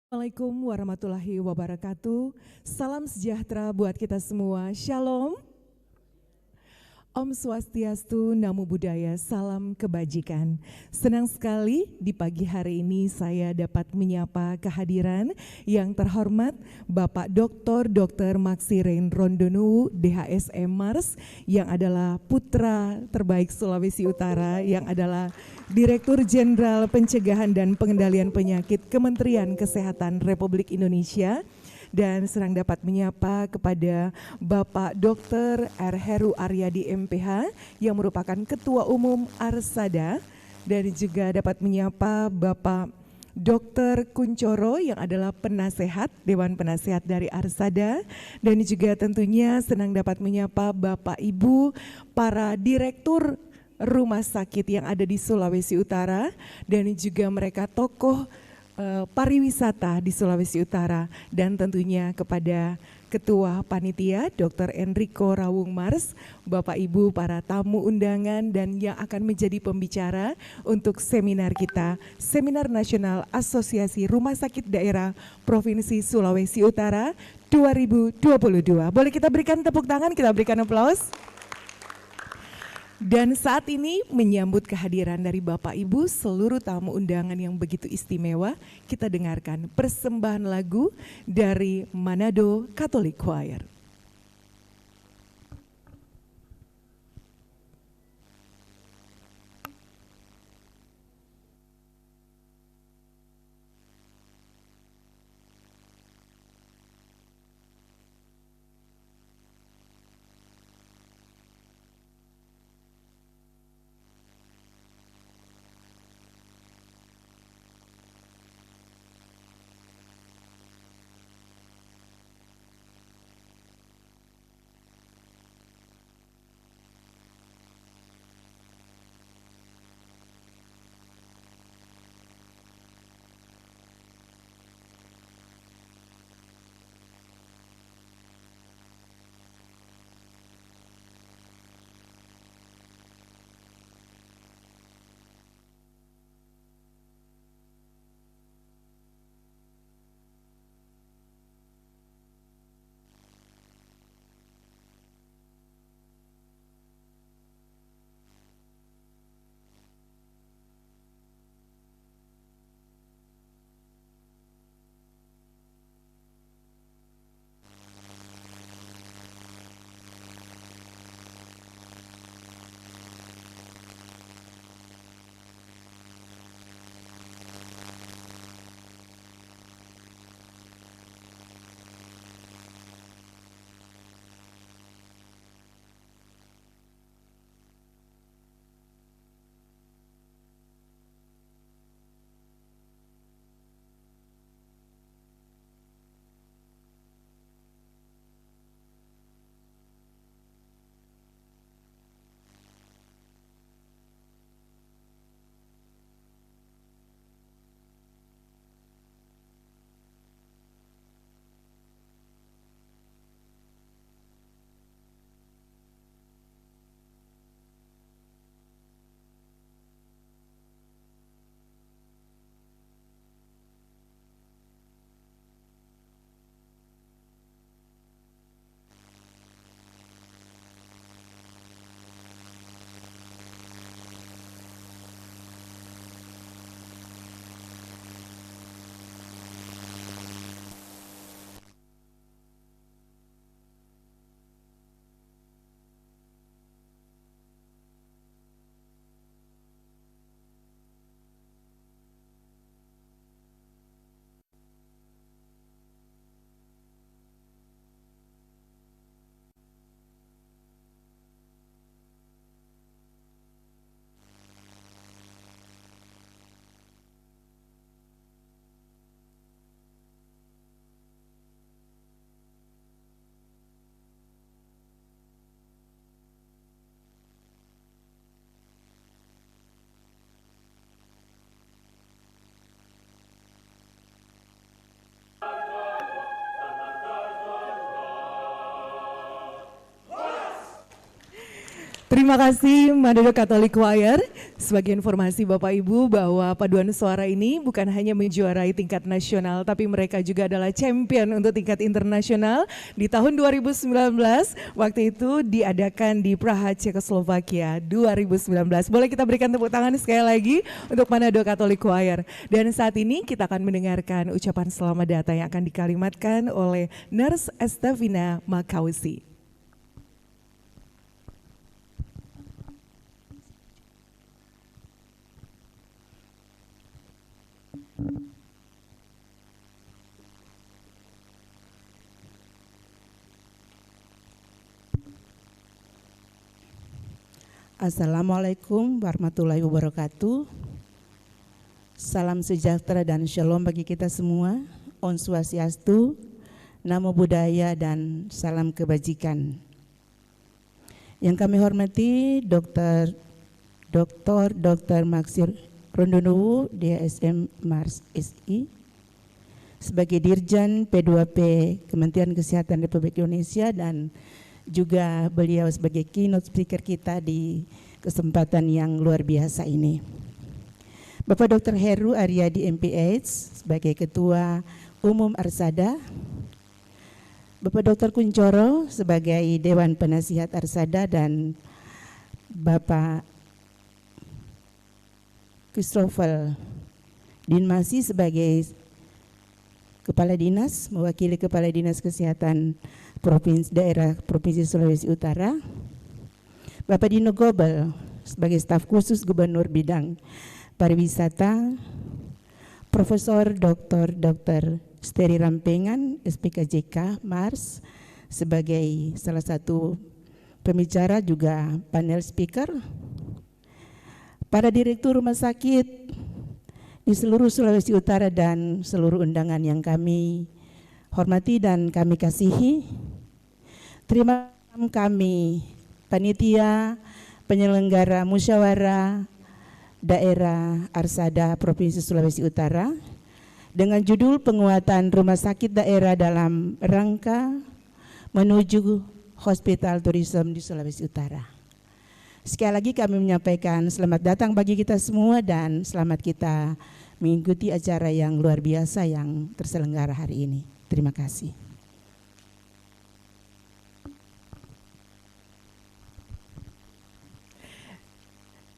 Assalamualaikum warahmatullahi wabarakatuh. Salam sejahtera buat kita semua. Shalom. Om Swastiastu, Namo Buddhaya, salam kebajikan. Senang sekali di pagi hari ini saya dapat menyapa kehadiran yang terhormat Bapak Dr. Maxirein Rondonuwu, DHSM Mars, yang adalah putra terbaik Sulawesi Utara, yang adalah Direktur Jenderal Pencegahan dan Pengendalian Penyakit Kementerian Kesehatan Republik Indonesia. Dan sedang dapat menyapa kepada Bapak Dr. R. Heru Aryadi MPH yang merupakan Ketua Umum Arsada, dan juga dapat menyapa Bapak Dr. Kuncoro yang adalah penasehat, Dewan Penasehat dari Arsada, dan juga tentunya senang dapat menyapa Bapak Ibu para direktur rumah sakit yang ada di Sulawesi Utara, dan juga mereka tokoh pariwisata di Sulawesi Utara, dan tentunya kepada Ketua Panitia Dr. Enrico Rawung Mars, Bapak Ibu para tamu undangan dan yang akan menjadi pembicara untuk seminar kita, Seminar Nasional Asosiasi Rumah Sakit Daerah Provinsi Sulawesi Utara 2022. Boleh kita berikan tepuk tangan, kita berikan aplaus. Dan saat ini menyambut kehadiran dari Bapak Ibu seluruh tamu undangan yang begitu istimewa, kita dengarkan persembahan lagu dari Manado Catholic Choir. Terima kasih Manado Catholic Choir. Sebagai informasi Bapak Ibu bahwa paduan suara ini bukan hanya menjuarai tingkat nasional, tapi mereka juga adalah champion untuk tingkat internasional. Di tahun 2019, waktu itu diadakan di Praha, Cekoslovakia 2019. Boleh kita berikan tepuk tangan sekali lagi untuk Manado Catholic Choir. Dan saat ini kita akan mendengarkan ucapan selamat datang yang akan dikalimatkan oleh Nurse Estefina Makausi. Assalamualaikum warahmatullahi wabarakatuh. Salam sejahtera dan shalom bagi kita semua. Om Swastiastu, Namo Buddhaya dan salam kebajikan. Yang kami hormati Dr. Maksir Rondonuwu, DSM Mars SI, sebagai Dirjen P2P Kementerian Kesehatan Republik Indonesia, dan juga beliau sebagai keynote speaker kita di kesempatan yang luar biasa ini. Bapak Dr. Heru Aryadi MPH sebagai Ketua Umum Arsada, Bapak Dr. Kuncoro sebagai Dewan Penasihat Arsada, dan Bapak Christopher Dinmasi sebagai Kepala Dinas, mewakili Kepala Dinas Kesehatan Daerah Provinsi Sulawesi Utara, Bapak Dino Gobel sebagai staf khusus Gubernur Bidang Pariwisata, Profesor Dr. Steri Rampengan, SPKJK Mars, sebagai salah satu pembicara juga panel speaker, para direktur rumah sakit di seluruh Sulawesi Utara dan seluruh undangan yang kami hormati dan kami kasihi. Terima kasih kami panitia penyelenggara musyawarah daerah Arsada Provinsi Sulawesi Utara dengan judul penguatan rumah sakit daerah dalam rangka menuju hospital tourism di Sulawesi Utara. Sekali lagi kami menyampaikan selamat datang bagi kita semua dan selamat kita mengikuti acara yang luar biasa yang terselenggara hari ini. Terima kasih.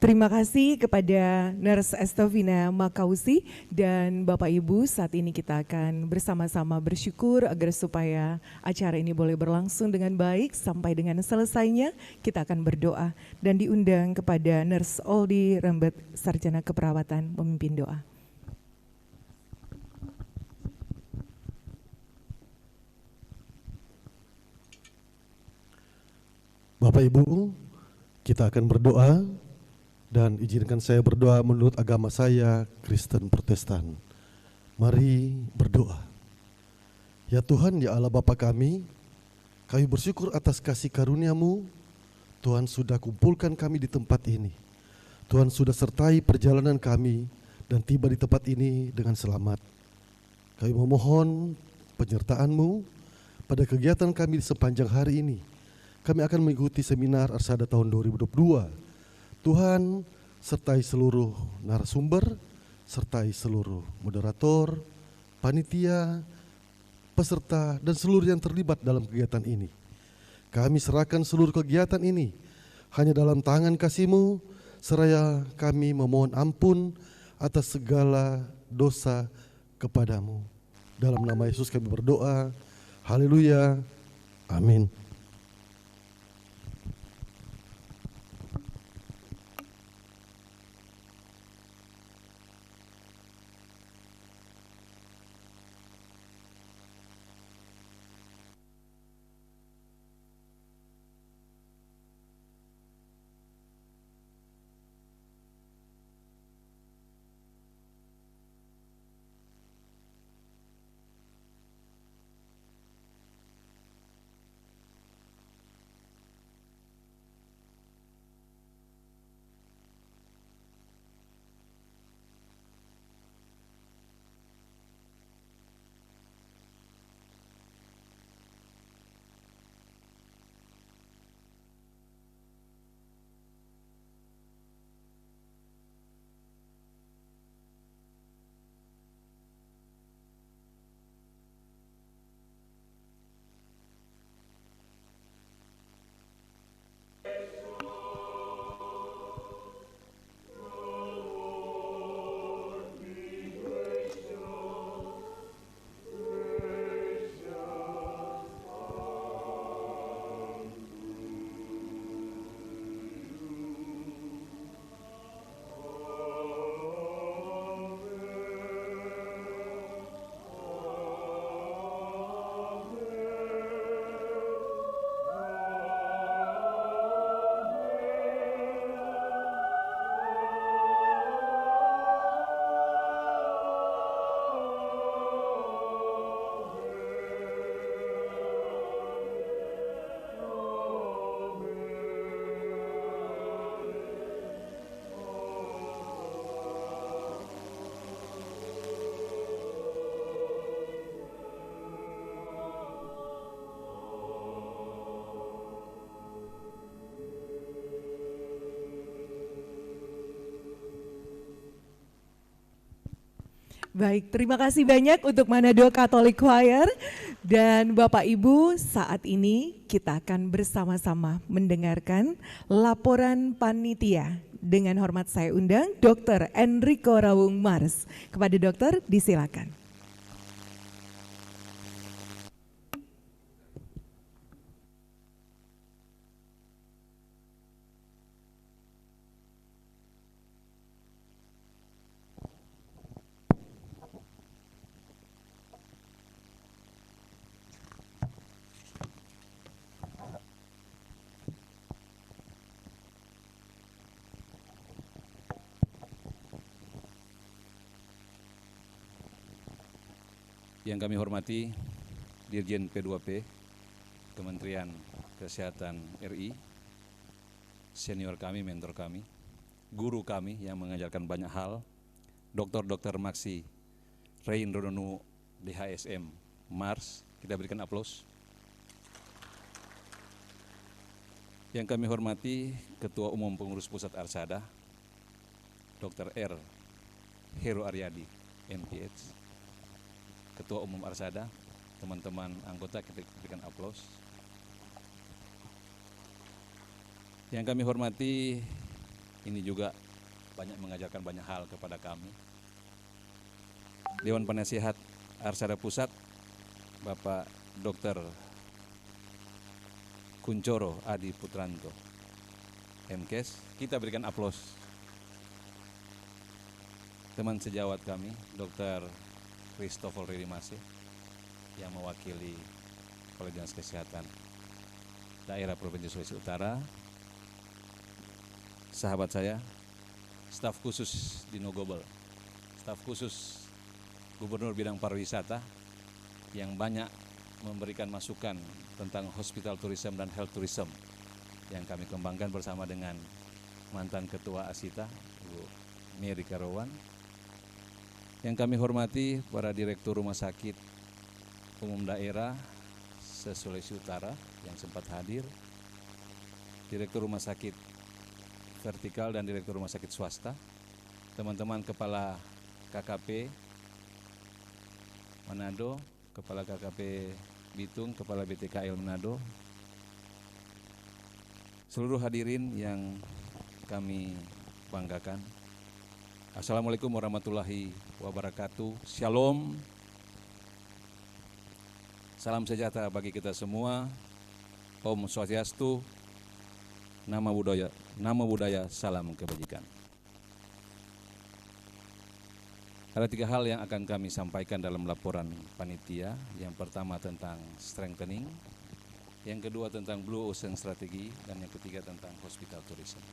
Terima kasih kepada Nurse Estefina Makausi, dan Bapak Ibu, saat ini kita akan bersama-sama bersyukur agar supaya acara ini boleh berlangsung dengan baik sampai dengan selesainya. Kita akan berdoa dan diundang kepada Nurse Oldi Rembet, Sarjana Keperawatan, memimpin doa. Bapak Ibu, kita akan berdoa. Dan izinkan saya berdoa menurut agama saya, Kristen Protestan. Mari berdoa. Ya Tuhan, ya Allah Bapa kami bersyukur atas kasih karunia-Mu. Tuhan sudah kumpulkan kami di tempat ini. Tuhan sudah sertai perjalanan kami dan tiba di tempat ini dengan selamat. Kami memohon penyertaan-Mu pada kegiatan kami di sepanjang hari ini. Kami akan mengikuti seminar Arsada tahun 2022. Tuhan sertai seluruh narasumber, sertai seluruh moderator, panitia, peserta, dan seluruh yang terlibat dalam kegiatan ini. Kami serahkan seluruh kegiatan ini hanya dalam tangan kasih-Mu, seraya kami memohon ampun atas segala dosa kepadamu. Dalam nama Yesus kami berdoa, haleluya, amin. Baik, terima kasih banyak untuk Manado Catholic Choir. Dan Bapak Ibu, saat ini kita akan bersama-sama mendengarkan laporan panitia. Dengan hormat saya undang Dr. Enrico Rawung Mars. Kepada dokter, disilakan. Yang kami hormati Dirjen P2P Kementerian Kesehatan RI, senior kami, mentor kami, guru kami yang mengajarkan banyak hal, Dr. Maksi Rein Rodonu DHSM Mars, kita berikan aplaus. Yang kami hormati Ketua Umum Pengurus Pusat Arsada, Dr. R. Heru Aryadi, MPH. Ketua Umum Arsada, teman-teman anggota kita berikan aplaus. Yang kami hormati, ini juga banyak mengajarkan banyak hal kepada kami. Dewan Penasihat Arsada Pusat, Bapak Dr. Kuncoro Adi Putranto, MKes, kita berikan aplaus. Teman sejawat kami, Dr. Christopher Ridimase yang mewakili Kepala Dinas Kesehatan Daerah Provinsi Sulawesi Utara, sahabat saya, staf khusus Dino Gobel, staf khusus Gubernur Bidang Pariwisata yang banyak memberikan masukan tentang hospital tourism dan health tourism yang kami kembangkan bersama dengan mantan Ketua Asita, Bu Mary Karawan. Yang kami hormati para Direktur Rumah Sakit Umum Daerah se-Sulawesi Utara yang sempat hadir, Direktur Rumah Sakit Vertikal dan Direktur Rumah Sakit Swasta, teman-teman Kepala KKP Manado, Kepala KKP Bitung, Kepala BTKL Manado, seluruh hadirin yang kami banggakan. Assalamualaikum warahmatullahi wabarakatuh. Shalom. Salam sejahtera bagi kita semua. Om Swastiastu. Nama budaya, salam kebajikan. Ada 3 hal yang akan kami sampaikan dalam laporan panitia. Yang pertama tentang strengthening, yang kedua tentang Blue Ocean Strategy, dan yang ketiga tentang hospital tourism.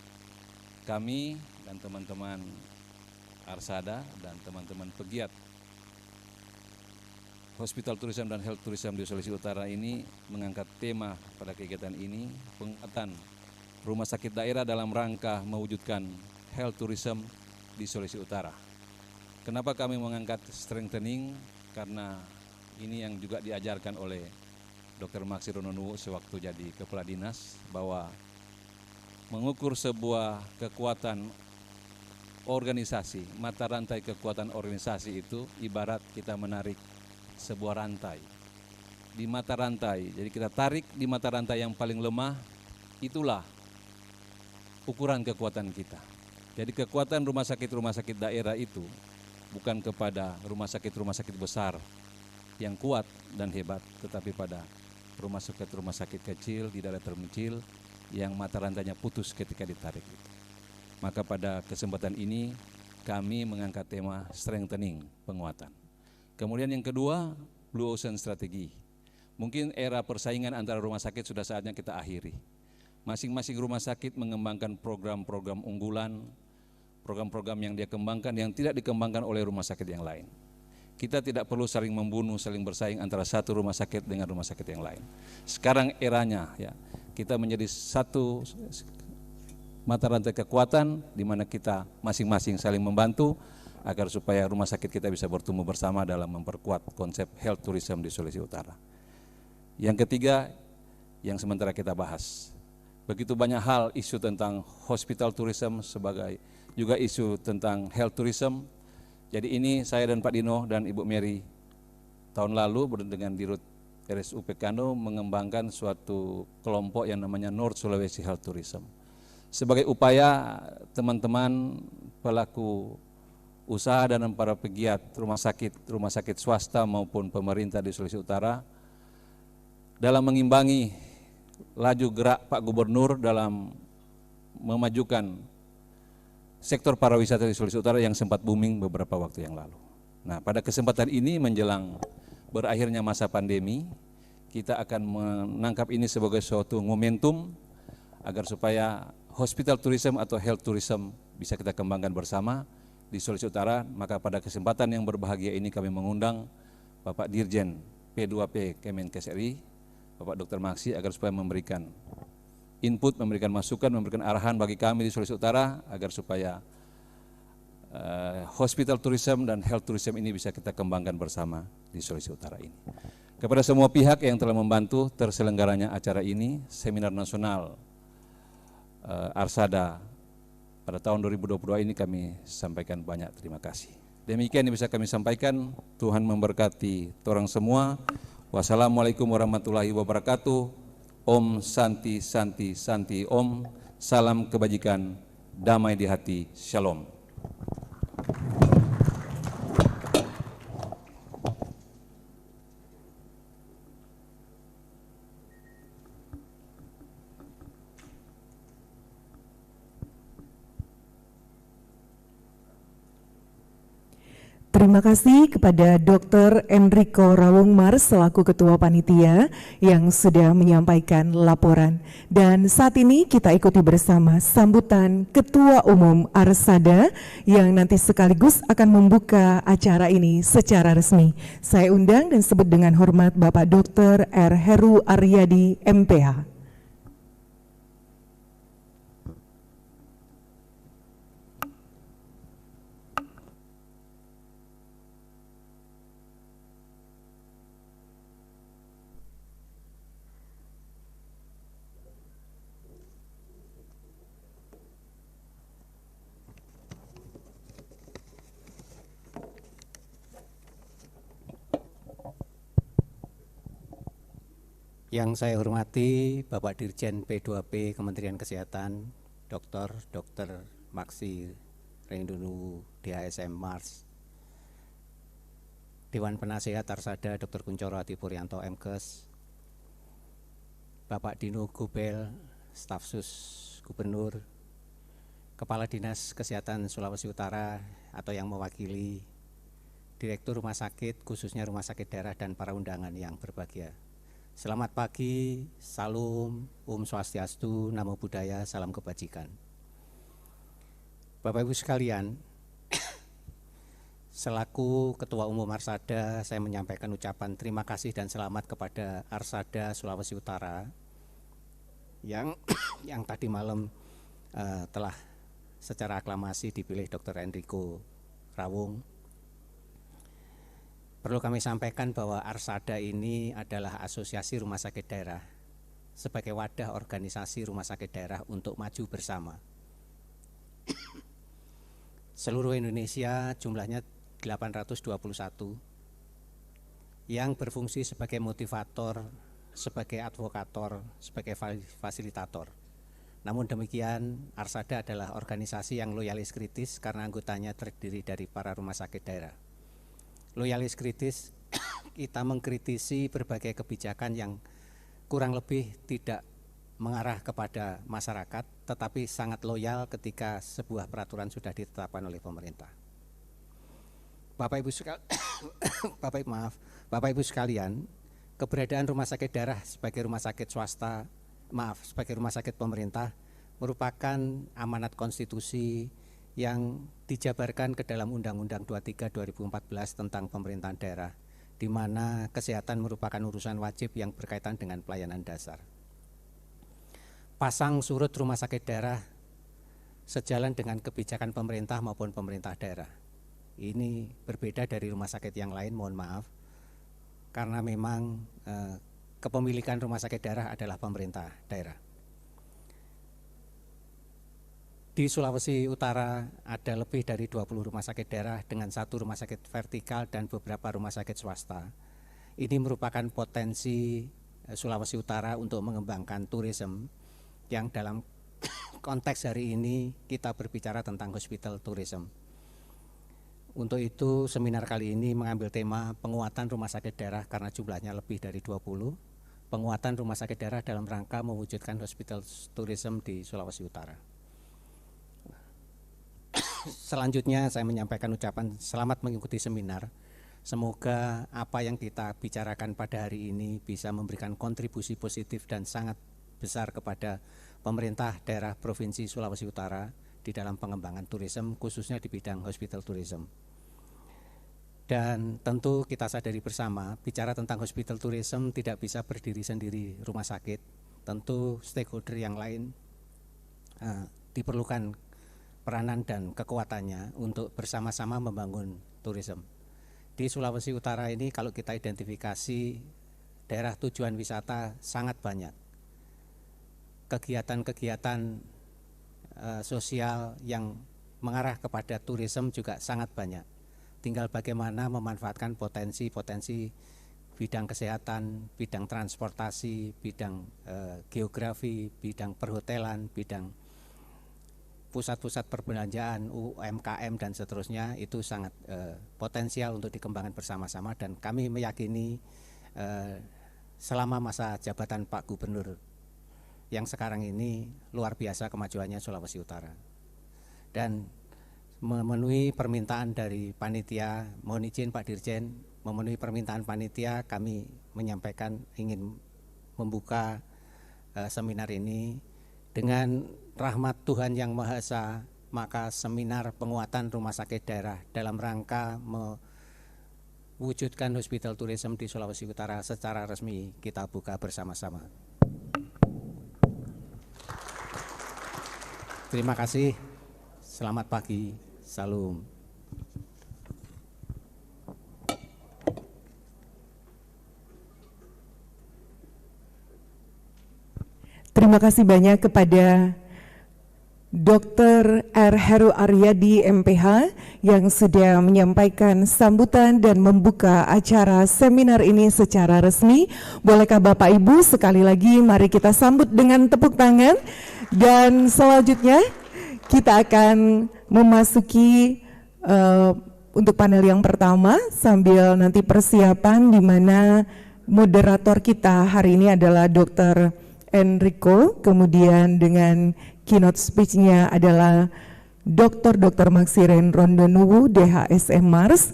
Kami dan teman-teman Arsada dan teman-teman pegiat hospital tourism dan health tourism di Sulawesi Utara ini mengangkat tema pada kegiatan ini, penguatan rumah sakit daerah dalam rangka mewujudkan health tourism di Sulawesi Utara. Kenapa kami mengangkat strengthening? Karena ini yang juga diajarkan oleh Dr. Maksi Rononuwo sewaktu jadi Kepala Dinas, bahwa mengukur sebuah kekuatan organisasi, mata rantai kekuatan organisasi itu ibarat kita menarik sebuah rantai. Di mata rantai, jadi kita tarik di mata rantai yang paling lemah, itulah ukuran kekuatan kita. Jadi kekuatan rumah sakit daerah itu bukan kepada rumah sakit besar yang kuat dan hebat, tetapi pada rumah sakit kecil di daerah terpencil yang mata rantainya putus ketika ditarik itu. Maka pada kesempatan ini kami mengangkat tema strengthening, penguatan. Kemudian yang kedua, Blue Ocean Strategy. Mungkin era persaingan antara rumah sakit sudah saatnya kita akhiri. Masing-masing rumah sakit mengembangkan program-program unggulan, program-program yang dia kembangkan yang tidak dikembangkan oleh rumah sakit yang lain. Kita tidak perlu saling membunuh, saling bersaing antara satu rumah sakit dengan rumah sakit yang lain. Sekarang eranya ya, kita menjadi satu mata rantai kekuatan di mana kita masing-masing saling membantu agar supaya rumah sakit kita bisa bertumbuh bersama dalam memperkuat konsep health tourism di Sulawesi Utara. Yang ketiga, yang sementara kita bahas, begitu banyak hal isu tentang hospital tourism sebagai juga isu tentang health tourism. Jadi ini saya dan Pak Dino dan Ibu Mary tahun lalu dengan Dirut RSUP Kano mengembangkan suatu kelompok yang namanya North Sulawesi Health Tourism. Sebagai upaya teman-teman pelaku usaha dan para pegiat rumah sakit swasta maupun pemerintah di Sulawesi Utara dalam mengimbangi laju gerak Pak Gubernur dalam memajukan sektor pariwisata di Sulawesi Utara yang sempat booming beberapa waktu yang lalu. Nah, pada kesempatan ini menjelang berakhirnya masa pandemi, kita akan menangkap ini sebagai suatu momentum agar supaya hospital tourism atau health tourism bisa kita kembangkan bersama di Sulawesi Utara. Maka pada kesempatan yang berbahagia ini kami mengundang Bapak Dirjen P2P Kemenkes RI, Bapak Dr. Maksi, agar supaya memberikan input, memberikan masukan, memberikan arahan bagi kami di Sulawesi Utara agar supaya hospital tourism dan health tourism ini bisa kita kembangkan bersama di Sulawesi Utara ini. Kepada semua pihak yang telah membantu terselenggaranya acara ini, seminar nasional Arsada pada tahun 2022 ini kami sampaikan banyak terima kasih. Demikian yang bisa kami sampaikan. Tuhan memberkati orang semua. Wassalamualaikum warahmatullahi wabarakatuh. Om Santi Santi Santi Om. Salam kebajikan, damai di hati. Shalom. Terima kasih kepada Dr. Enrico Rawung Mars selaku Ketua Panitia yang sudah menyampaikan laporan. Dan saat ini kita ikuti bersama sambutan Ketua Umum Arsada yang nanti sekaligus akan membuka acara ini secara resmi. Saya undang dan sebut dengan hormat Bapak Dr. R. Heru Aryadi, MPH. Yang saya hormati Bapak Dirjen P2P Kementerian Kesehatan, Dr. Maksi Rendunu DHSM Mars, Dewan Penasehat Arsada Dr. Kuncoro Adi Puryanto MKes, Bapak Dino Gobel, Staf Sus Gubernur, Kepala Dinas Kesehatan Sulawesi Utara atau yang mewakili, Direktur Rumah Sakit, khususnya Rumah Sakit Daerah dan para undangan yang berbahagia. Selamat pagi, salam, Om Swastiastu, Namo Buddhaya, salam kebajikan. Bapak Ibu sekalian, selaku Ketua Umum Arsada, saya menyampaikan ucapan terima kasih dan selamat kepada Arsada Sulawesi Utara yang tadi malam telah secara aklamasi dipilih Dr. Enrico Rawung. Perlu kami sampaikan bahwa Arsada ini adalah asosiasi rumah sakit daerah sebagai wadah organisasi rumah sakit daerah untuk maju bersama. Seluruh Indonesia jumlahnya 821 yang berfungsi sebagai motivator, sebagai advokator, sebagai fasilitator. Namun demikian, Arsada adalah organisasi yang loyalis kritis karena anggotanya terdiri dari para rumah sakit daerah. Loyalis kritis, kita mengkritisi berbagai kebijakan yang kurang lebih tidak mengarah kepada masyarakat, tetapi sangat loyal ketika sebuah peraturan sudah ditetapkan oleh pemerintah. Bapak Ibu sekalian, keberadaan rumah sakit daerah sebagai rumah sakit swasta, sebagai rumah sakit pemerintah merupakan amanat konstitusi yang dijabarkan ke dalam Undang-Undang 23 2014 tentang pemerintahan daerah, di mana kesehatan merupakan urusan wajib yang berkaitan dengan pelayanan dasar. Pasang surut rumah sakit daerah sejalan dengan kebijakan pemerintah maupun pemerintah daerah. Ini berbeda dari rumah sakit yang lain, mohon maaf, karena memang kepemilikan rumah sakit daerah adalah pemerintah daerah. Di Sulawesi Utara ada lebih dari 20 rumah sakit daerah dengan 1 rumah sakit vertikal dan beberapa rumah sakit swasta. Ini merupakan potensi Sulawesi Utara untuk mengembangkan tourism yang dalam konteks hari ini kita berbicara tentang hospital tourism. Untuk itu seminar kali ini mengambil tema penguatan rumah sakit daerah karena jumlahnya lebih dari 20, penguatan rumah sakit daerah dalam rangka mewujudkan hospital tourism di Sulawesi Utara. Selanjutnya saya menyampaikan ucapan selamat mengikuti seminar. Semoga apa yang kita bicarakan pada hari ini bisa memberikan kontribusi positif dan sangat besar kepada pemerintah daerah Provinsi Sulawesi Utara di dalam pengembangan tourism, khususnya di bidang hospital tourism. Dan tentu kita sadari bersama, bicara tentang hospital tourism tidak bisa berdiri sendiri rumah sakit. Tentu stakeholder yang lain diperlukan peranan dan kekuatannya untuk bersama-sama membangun tourism. Di Sulawesi Utara ini kalau kita identifikasi daerah tujuan wisata sangat banyak. Kegiatan-kegiatan sosial yang mengarah kepada tourism juga sangat banyak. Tinggal bagaimana memanfaatkan potensi-potensi bidang kesehatan, bidang transportasi, bidang geografi, bidang perhotelan, bidang pusat-pusat perbelanjaan, UMKM dan seterusnya, itu sangat potensial untuk dikembangkan bersama-sama. Dan kami meyakini selama masa jabatan Pak Gubernur yang sekarang ini luar biasa kemajuannya Sulawesi Utara. Dan memenuhi permintaan dari panitia, mohon izin Pak Dirjen, memenuhi permintaan panitia, kami menyampaikan ingin membuka seminar ini dengan rahmat Tuhan Yang Maha Esa, maka seminar penguatan rumah sakit daerah dalam rangka mewujudkan hospital tourism di Sulawesi Utara secara resmi kita buka bersama-sama. Terima kasih, selamat pagi, salam. Terima kasih banyak kepada Dr. R. Heru Aryadi MPH yang sudah menyampaikan sambutan dan membuka acara seminar ini secara resmi. Bolehkah Bapak Ibu sekali lagi mari kita sambut dengan tepuk tangan. Dan selanjutnya kita akan memasuki untuk panel yang pertama sambil nanti persiapan di mana moderator kita hari ini adalah Dr. Enrico, kemudian dengan keynote speech-nya adalah Dr. Maxiren Rondonuwu, DHSM Mars,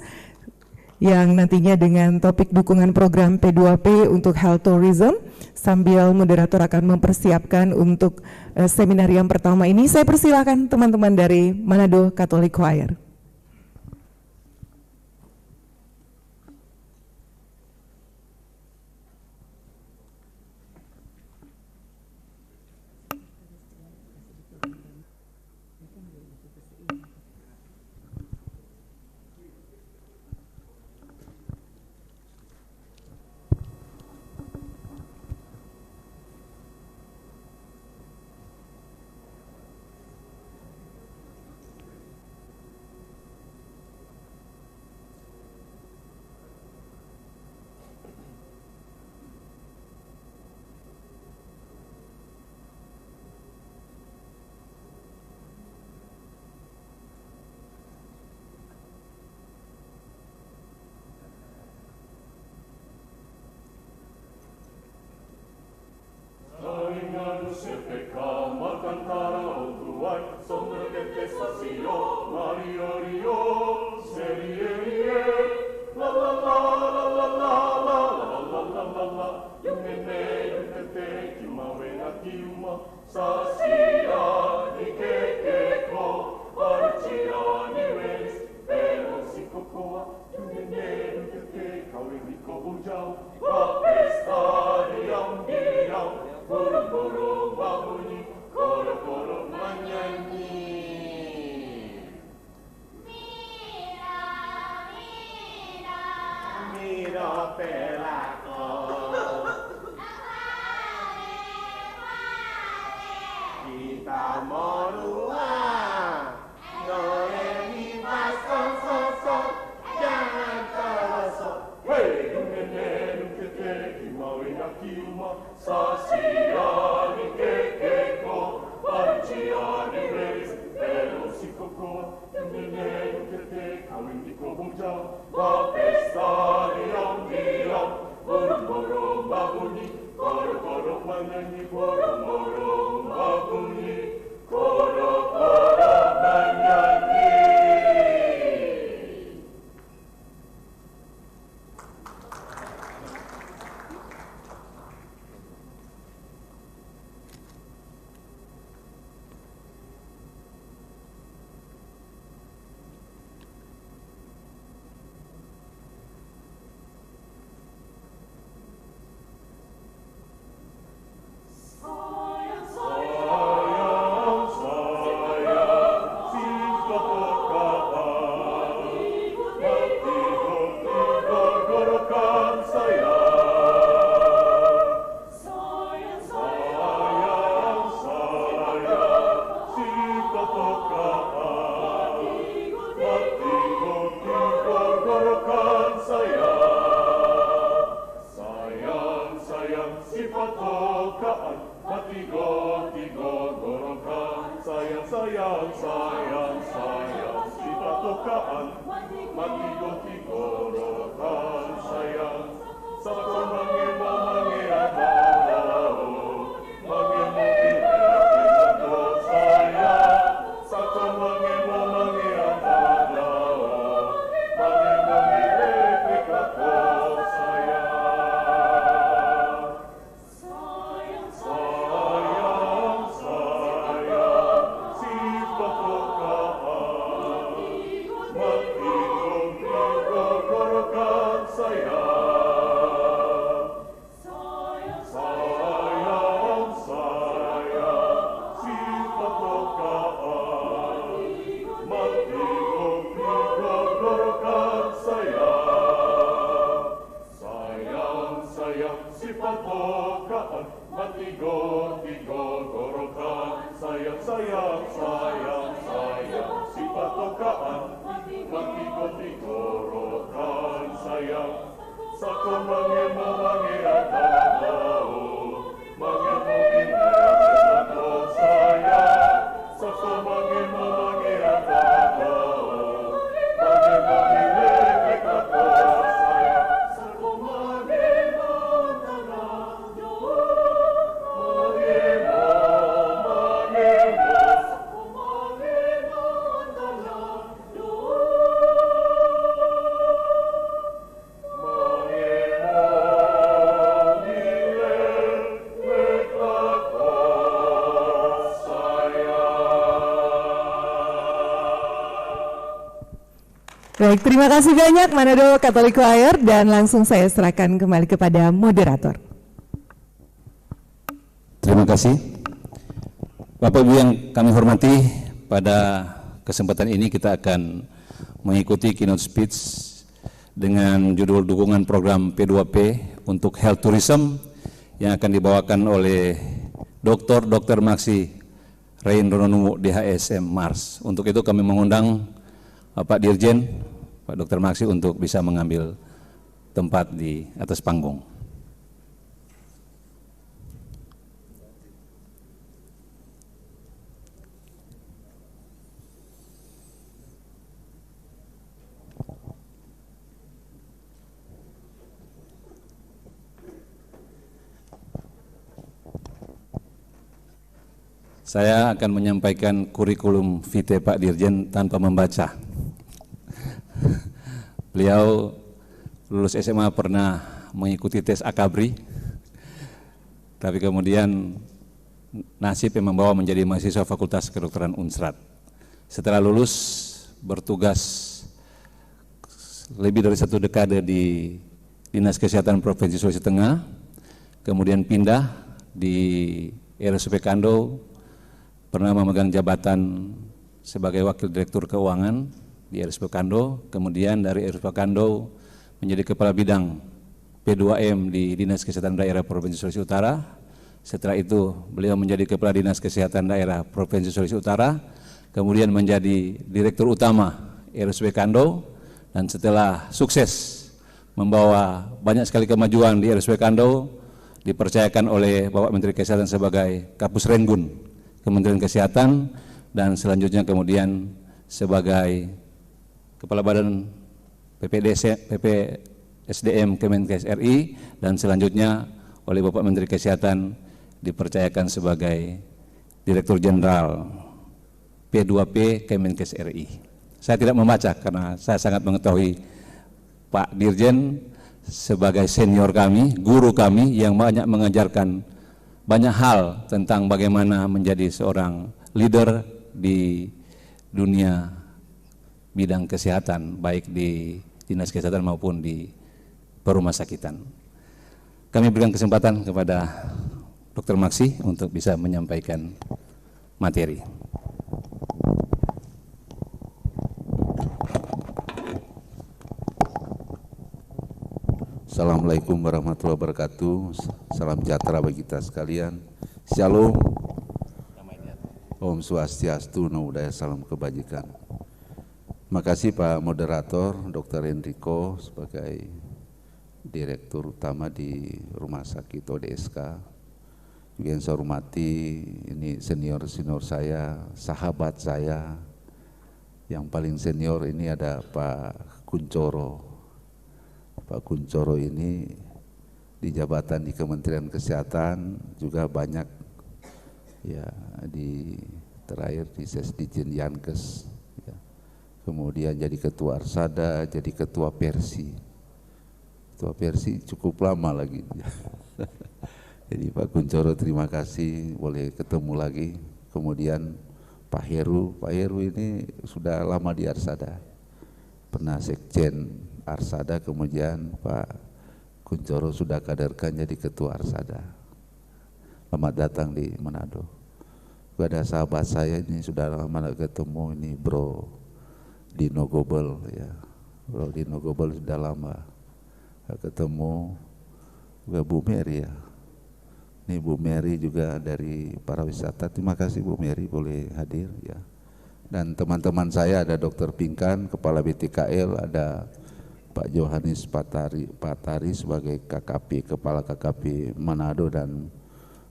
yang nantinya dengan topik dukungan program P2P untuk health tourism, sambil moderator akan mempersiapkan untuk seminar yang pertama ini. Saya persilakan teman-teman dari Manado Catholic Choir. Kita morua Baik, terima kasih banyak Manado Catholic Choir dan langsung saya serahkan kembali kepada moderator. Terima kasih. Bapak Ibu yang kami hormati, pada kesempatan ini kita akan mengikuti keynote speech dengan judul dukungan program P2P untuk Health Tourism yang akan dibawakan oleh Dr. Maksi Rein Rononumo DHSM Mars. Untuk itu kami mengundang Pak Dirjen, Pak Dr. Maksi untuk bisa mengambil tempat di atas panggung. Saya akan menyampaikan kurikulum vitae Pak Dirjen tanpa membaca. Beliau lulus SMA pernah mengikuti tes Akabri, tapi kemudian nasib yang membawa menjadi mahasiswa Fakultas Kedokteran Unsrat. Setelah lulus bertugas lebih dari 1 dekade di Dinas Kesehatan Provinsi Sulawesi Tengah, kemudian pindah di RSUP Kando, pernah memegang jabatan sebagai Wakil Direktur Keuangan di RSUP Kando, kemudian dari RSUP Kando menjadi Kepala Bidang P2M di Dinas Kesehatan Daerah Provinsi Sulawesi Utara. Setelah itu beliau menjadi Kepala Dinas Kesehatan Daerah Provinsi Sulawesi Utara, kemudian menjadi Direktur Utama RSUP Kando, dan setelah sukses membawa banyak sekali kemajuan di RSUP Kando dipercayakan oleh Bapak Menteri Kesehatan sebagai Kapus Rengun Kementerian Kesehatan, dan selanjutnya kemudian sebagai Kepala Badan PPSDM Kemenkes RI, dan selanjutnya oleh Bapak Menteri Kesehatan dipercayakan sebagai Direktur Jenderal P2P Kemenkes RI. Saya tidak membaca karena saya sangat mengetahui Pak Dirjen sebagai senior kami, guru kami yang banyak mengajarkan banyak hal tentang bagaimana menjadi seorang leader di dunia bidang kesehatan, baik di dinas kesehatan maupun di perumah sakitan. Kami berikan kesempatan kepada Dr. Maksi untuk bisa menyampaikan materi. Assalamualaikum warahmatullahi wabarakatuh. Salam sejahtera bagi kita sekalian. Shalom. Om Swastiastu, Namo Buddhaya, salam kebajikan. Makasih Pak Moderator, Dr. Enrico sebagai Direktur Utama di Rumah Sakit ODSK. Juga yang saya hormati, ini senior-senior saya, sahabat saya. Yang paling senior ini ada Pak Kuncoro. Pak Kuncoro ini di jabatan di Kementerian Kesehatan juga banyak ya, di terakhir di Sesdijen Yankes ya. Kemudian jadi ketua Arsada, jadi ketua Persi. Ketua Persi cukup lama lagi. Jadi Pak Kuncoro terima kasih boleh ketemu lagi. Kemudian Pak Heru ini sudah lama di Arsada. Pernah Sekjen Arsada, kemudian Pak Kuncoro sudah kaderkan jadi ketua Arsada. Selamat datang di Manado. Ada sahabat saya ini sudah lama ketemu, ini Bro Dino Gobel ya. Bro Dino Gobel sudah lama ketemu. Juga Bu Mary ya. Ini Bu Mary juga dari para wisata. Terima kasih Bu Mary boleh hadir ya. Dan teman-teman saya ada Dr. Pinkan, Kepala BTKL, ada Pak Johannes Patari sebagai KKP, Kepala KKP Manado, dan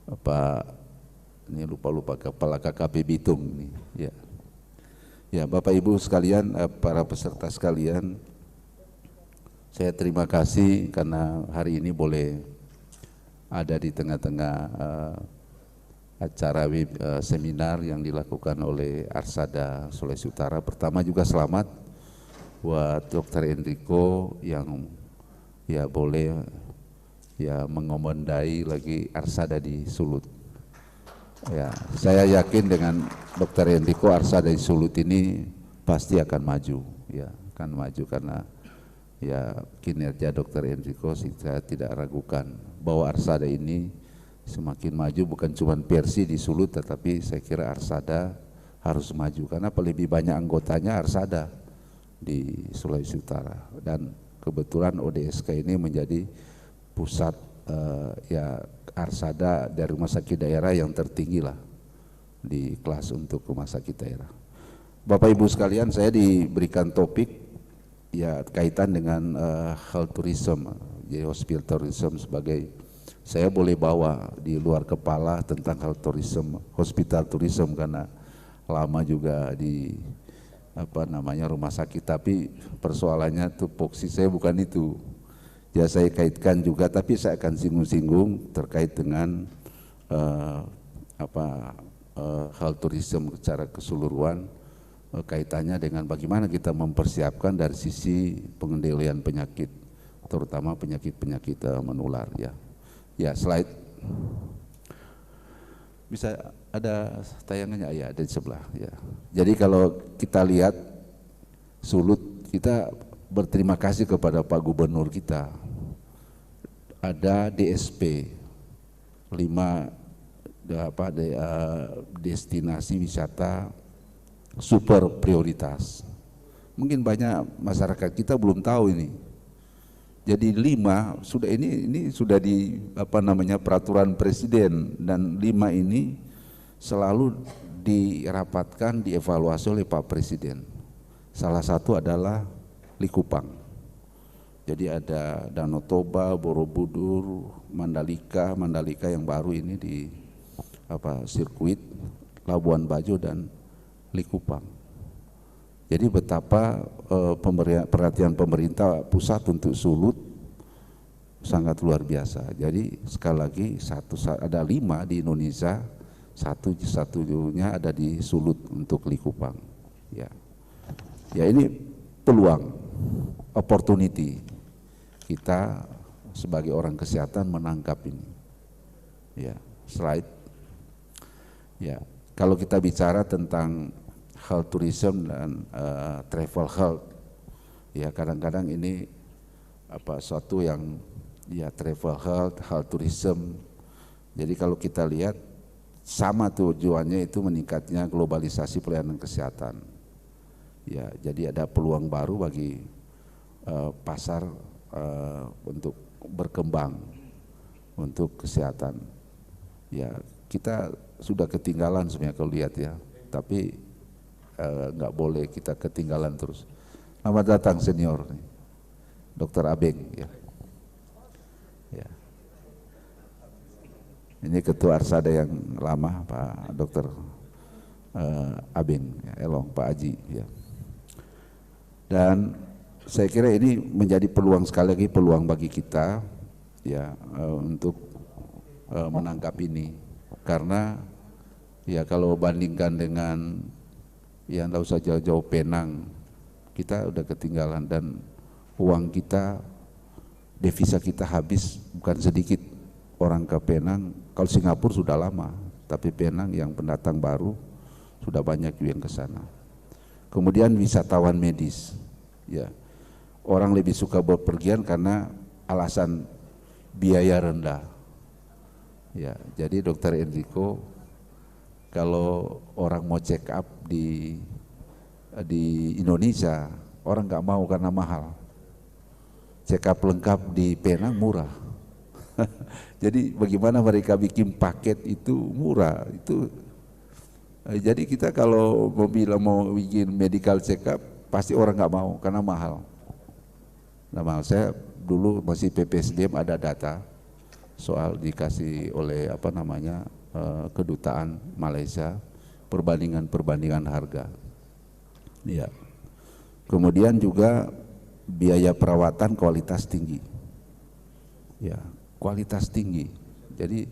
Pak ini lupa Kepala KKP Bitung nih. Ya, ya Bapak Ibu sekalian, para peserta sekalian, saya terima kasih karena hari ini boleh ada di tengah-tengah acara seminar yang dilakukan oleh Arsada Sulawesi Utara. Pertama juga selamat buat Dr. Enrico yang ya boleh ya mengomandai lagi Arsada di Sulut. Ya, saya yakin dengan Dr. Enrico Arsada di Sulut ini pasti akan maju, ya, akan maju karena ya kinerja Dr. Enrico saya tidak ragukan bahwa Arsada ini semakin maju, bukan cuma Persi di Sulut, tetapi saya kira Arsada harus maju karena lebih banyak anggotanya Arsada di Sulawesi Utara, dan kebetulan ODSK ini menjadi pusat ya Arsada dari rumah sakit daerah yang tertinggi lah di kelas untuk rumah sakit daerah. Bapak Ibu sekalian, saya diberikan topik ya kaitan dengan health tourism, jadi hospital tourism sebagai saya boleh bawa di luar kepala tentang health tourism, hospital tourism karena lama juga di rumah sakit, tapi persoalannya tupoksi saya bukan itu. Ya saya kaitkan juga, tapi saya akan singgung-singgung terkait dengan health tourism secara keseluruhan, kaitannya dengan bagaimana kita mempersiapkan dari sisi pengendalian penyakit, terutama penyakit-penyakit menular ya. Ya, slide. Bisa ada tayangannya ya, ada di sebelah ya. Jadi kalau kita lihat Sulut, kita berterima kasih kepada Pak Gubernur kita. Ada DSP 5 destinasi wisata super prioritas. Mungkin banyak masyarakat kita belum tahu ini. Jadi 5 sudah ini sudah di peraturan presiden, dan 5 ini selalu dirapatkan, dievaluasi oleh Pak Presiden. Salah satu adalah Likupang. Jadi ada Danau Toba, Borobudur, Mandalika yang baru ini di sirkuit Labuan Bajo dan Likupang. Jadi betapa perhatian pemerintah pusat untuk Sulut sangat luar biasa. Jadi sekali lagi ada 5 di Indonesia, satunya ada di Sulut untuk Likupang. Ya ini peluang, opportunity kita sebagai orang kesehatan menangkap ini. Ya, slide. Ya, kalau kita bicara tentang health tourism dan travel health, ya kadang-kadang ini suatu yang travel health tourism. Jadi kalau kita lihat sama tujuannya itu meningkatnya globalisasi pelayanan kesehatan. Ya, jadi ada peluang baru bagi pasar untuk berkembang untuk kesehatan. Ya, kita sudah ketinggalan sebenarnya kalau lihat ya, tapi nggak boleh kita ketinggalan terus. Selamat datang senior, Dr. Abeng. Ya. Ini ketua Arsada yang lama, Pak Dr. Abeng, Elong, Pak Aji. Ya. Dan saya kira ini menjadi peluang, sekali lagi peluang bagi kita ya untuk menangkap ini, karena ya kalau bandingkan dengan yang tidak usah jauh-jauh Penang, kita udah ketinggalan dan uang kita, devisa kita habis bukan sedikit orang ke Penang. Kalau Singapura sudah lama, tapi Penang yang pendatang baru sudah banyak yang ke sana. Kemudian wisatawan medis, ya orang lebih suka berpergian karena alasan biaya rendah. Ya, jadi Dr. Enrico, kalau orang mau check up di Indonesia, orang nggak mau karena mahal. Check up lengkap di Penang murah. Jadi bagaimana mereka bikin paket itu murah itu. Jadi kita kalau mau bikin medical check up, pasti orang nggak mau karena mahal. Nah, mahal. Saya dulu masih PPSDM ada data soal dikasih oleh kedutaan Malaysia perbandingan harga. Ya. Kemudian juga biaya perawatan kualitas tinggi. Ya, kualitas tinggi. Jadi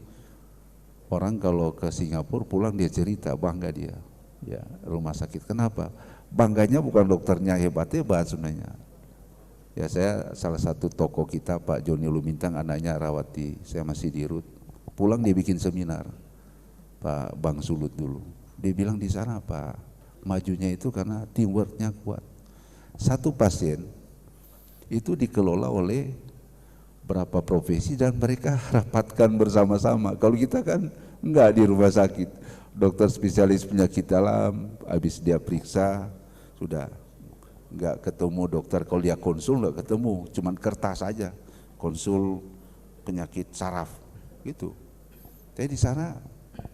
orang kalau ke Singapura pulang dia cerita bangga dia. Ya, rumah sakit. Kenapa? Bangganya bukan dokternya hebat-hebat sebenarnya. Ya, saya salah satu tokoh kita Pak Joni Lumintang, anaknya rawat saya masih di Rut. Pulang dia bikin seminar. Pak Bang Sulut dulu. Dia bilang di sana Pak, majunya itu karena teamworknya kuat. Satu pasien itu dikelola oleh berapa profesi dan mereka rapatkan bersama-sama. Kalau kita kan enggak di rumah sakit, dokter spesialis penyakit dalam, habis dia periksa sudah enggak ketemu dokter. Kalau dia konsul enggak ketemu, cuman kertas aja, konsul penyakit saraf gitu. Tapi di sana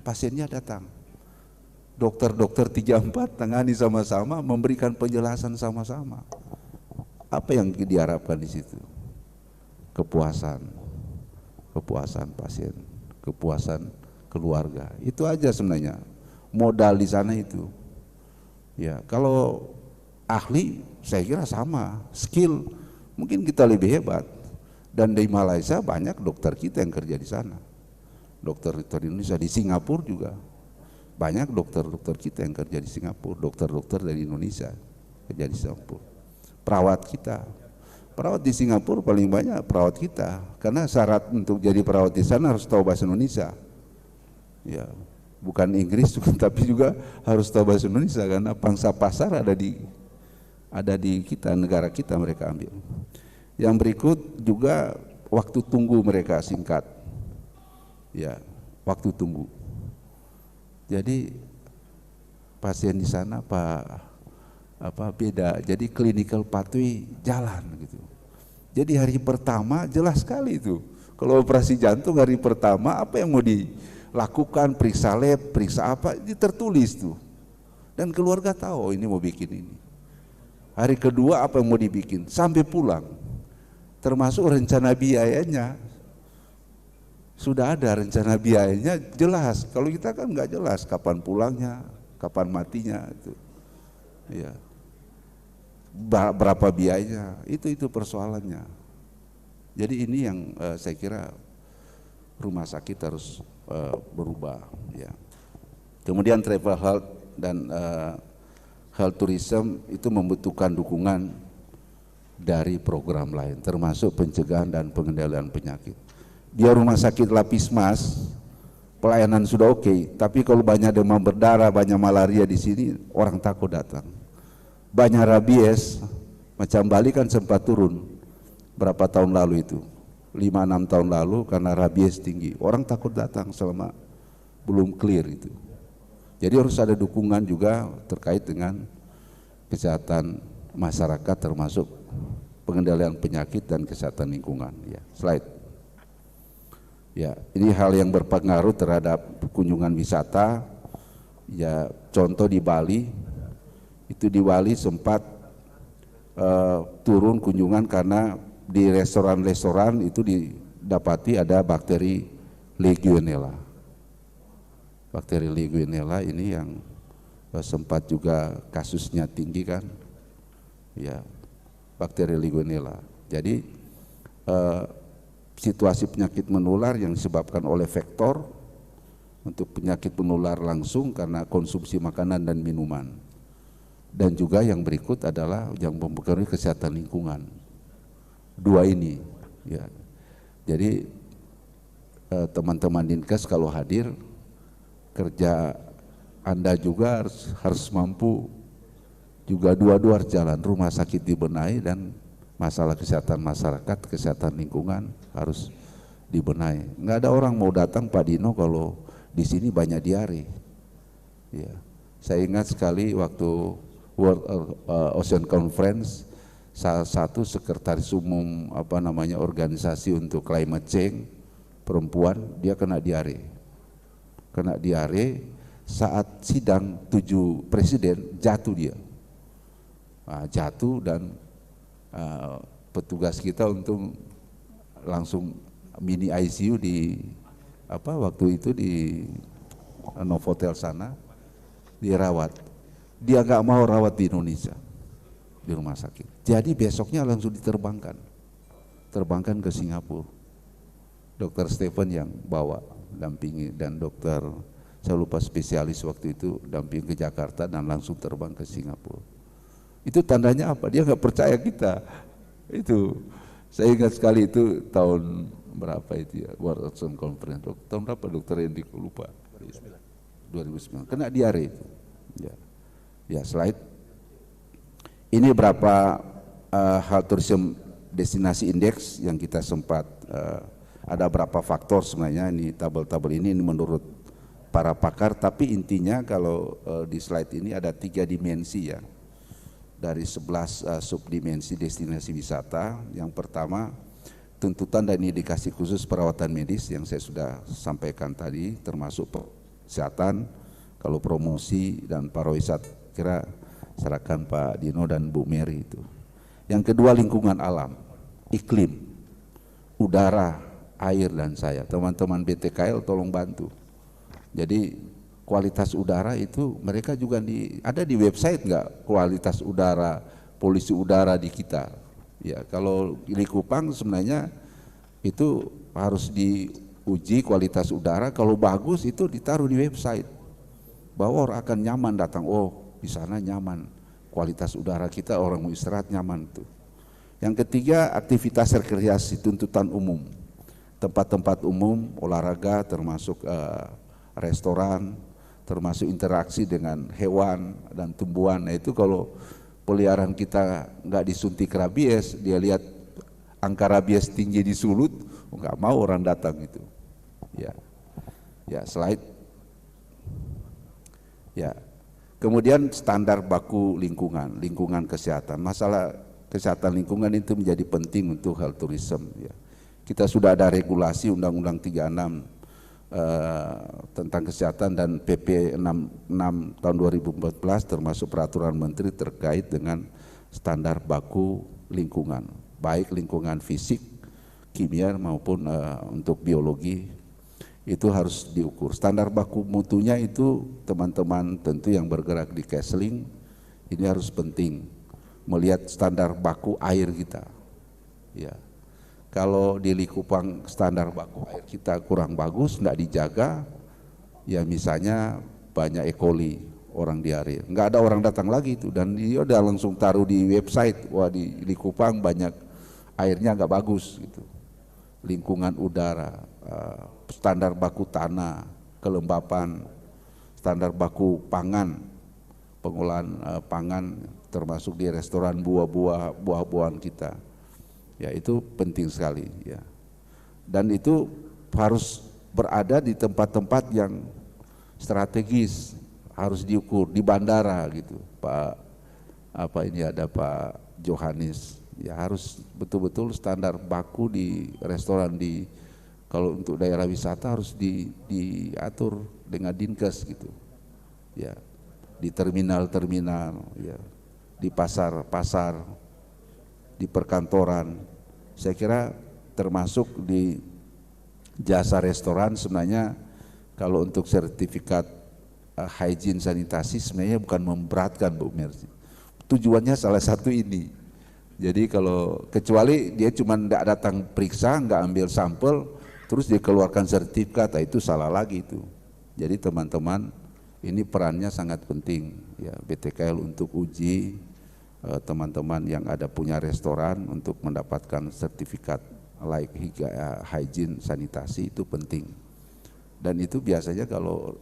pasiennya datang, dokter-dokter 3-4 tangani sama-sama, memberikan penjelasan sama-sama. Apa yang diharapkan di situ? Kepuasan pasien, kepuasan keluarga. Itu aja sebenarnya modal di sana itu. Ya, kalau ahli saya kira sama, skill mungkin kita lebih hebat. Dan di Malaysia banyak dokter kita yang kerja di sana. Dokter Indonesia di Singapura juga banyak dokter kita yang kerja di Singapura, dokter dari Indonesia kerja di Singapura. Perawat di Singapura paling banyak perawat kita, karena syarat untuk jadi perawat di sana harus tahu bahasa Indonesia. Ya, bukan Inggris juga, tapi juga harus tahu bahasa Indonesia karena pangsa pasar ada di kita, negara kita mereka ambil. Yang berikut juga waktu tunggu mereka singkat. Ya, waktu tunggu. Jadi pasien di sana beda. Jadi clinical pathway jalan gitu. Jadi hari pertama jelas sekali itu. Kalau operasi jantung hari pertama apa yang mau dilakukan, periksa lab, periksa apa, ini tertulis tuh. Dan keluarga tahu ini mau bikin ini. Hari kedua apa yang mau dibikin sampai pulang. termasuk rencana biayanya. Sudah ada rencana biayanya jelas. Kalau kita kan nggak jelas kapan pulangnya, kapan matinya itu. Ya. Berapa biayanya, itu persoalannya. Jadi ini yang saya kira rumah sakit harus berubah. Ya. Kemudian travel health dan health tourism itu membutuhkan dukungan dari program lain, termasuk pencegahan dan pengendalian penyakit. Dia rumah sakit lapis mas, pelayanan sudah oke, tapi kalau banyak demam berdarah, banyak malaria di sini, orang takut datang. Banyak rabies, macam Bali kan sempat turun berapa tahun lalu itu, 5-6 tahun lalu karena rabies tinggi, orang takut datang selama belum clear itu. Jadi harus ada dukungan juga terkait dengan kesehatan masyarakat, termasuk pengendalian penyakit dan kesehatan lingkungan. Ya, slide. Ya, ini hal yang berpengaruh terhadap kunjungan wisata. Ya, contoh di Bali. Itu di Bali sempat turun kunjungan karena di restoran-restoran itu didapati ada bakteri Legionella. Bakteri Legionella ini yang sempat juga kasusnya tinggi kan, ya, bakteri Legionella. Jadi situasi penyakit menular yang disebabkan oleh vektor untuk penyakit menular langsung karena konsumsi makanan dan minuman. Dan juga yang berikut adalah yang mempengaruhi kesehatan lingkungan. Dua ini, ya. Jadi teman-teman Dinkes kalau hadir, kerja Anda juga harus mampu juga dua-dua jalan, rumah sakit dibenahi dan masalah kesehatan masyarakat, kesehatan lingkungan harus dibenahi. Nggak ada orang mau datang Pak Dino kalau di sini banyak diare. Ya, saya ingat sekali waktu World Ocean Conference, salah satu sekretaris umum organisasi untuk climate change perempuan, dia kena diare saat sidang 7 presiden, jatuh dia, jatuh dan petugas kita untuk langsung mini ICU di waktu itu di Novotel sana dirawat. Dia nggak mau rawat di Indonesia di rumah sakit. Jadi besoknya langsung diterbangkan ke Singapura. Dokter Stephen yang bawa dampingi dan dokter saya lupa spesialis waktu itu dampingi ke Jakarta dan langsung terbang ke Singapura. Itu tandanya apa? Dia nggak percaya kita. Itu saya ingat sekali itu tahun berapa itu ya, World Ocean Conference. Tahun berapa Dokter Enrico lupa. 2009. Kena diare itu. Ya. Ya, slide. Ini berapa health tourism destinasi index yang kita sempat ada berapa faktor sebenarnya, ini tabel-tabel ini menurut para pakar, tapi intinya kalau di slide ini ada 3 dimensi ya. Dari 11 subdimensi destinasi wisata. Yang pertama, tuntutan dan indikasi khusus perawatan medis yang saya sudah sampaikan tadi, termasuk kesehatan, kalau promosi dan pariwisata kira serahkan Pak Dino dan Bu Mary itu. Yang kedua, lingkungan alam, iklim, udara, air dan saya. Teman-teman BTKL tolong bantu. Jadi kualitas udara itu mereka juga ada di website nggak kualitas udara, polusi udara di kita. Ya, kalau di Likupang sebenarnya itu harus diuji kualitas udara, kalau bagus itu ditaruh di website. Bahwa orang akan nyaman datang, oh di sana nyaman, kualitas udara kita orang mau istirahat nyaman tuh. Yang ketiga, aktivitas rekreasi, tuntutan umum, tempat-tempat umum, olahraga, termasuk restoran, termasuk interaksi dengan hewan dan tumbuhan. Nah itu kalau peliharaan kita nggak disuntik rabies, dia lihat angka rabies tinggi di Sulut, nggak mau orang datang itu. Ya, slide. Ya. Kemudian standar baku lingkungan kesehatan. Masalah kesehatan lingkungan itu menjadi penting untuk health tourism. Ya. Kita sudah ada regulasi Undang-Undang 36 tentang kesehatan dan PP 66 tahun 2014 termasuk peraturan menteri terkait dengan standar baku lingkungan. baik lingkungan fisik, kimia maupun untuk biologi itu harus diukur. Standar baku mutunya itu teman-teman tentu yang bergerak di Kesling ini harus penting melihat standar baku air kita. Ya, kalau di Likupang standar baku air kita kurang bagus, tidak dijaga, ya misalnya banyak E. coli, orang diare, nggak ada orang datang lagi itu, dan dia udah langsung taruh di website, wah di Likupang banyak airnya nggak bagus gitu. Lingkungan udara, standar baku tanah, kelembapan, standar baku pangan, pengolahan pangan termasuk di restoran buah-buahan kita, ya itu penting sekali ya. Dan itu harus berada di tempat-tempat yang strategis, harus diukur di bandara gitu. Pak Johanis, ya harus betul-betul standar baku di restoran, di kalau untuk daerah wisata harus diatur dengan Dinkes gitu ya, di terminal-terminal ya, di pasar-pasar, di perkantoran. Saya kira termasuk di jasa restoran sebenarnya kalau untuk sertifikat hygiene sanitasi sebenarnya bukan memberatkan Bu Mercy. Tujuannya salah satu ini. Jadi kalau kecuali dia cuma tidak datang periksa, nggak ambil sampel, terus dia keluarkan sertifikat, itu salah lagi itu. Jadi teman-teman ini perannya sangat penting ya, BTKL untuk uji teman-teman yang ada punya restoran untuk mendapatkan sertifikat hygiene sanitasi itu penting. Dan itu biasanya kalau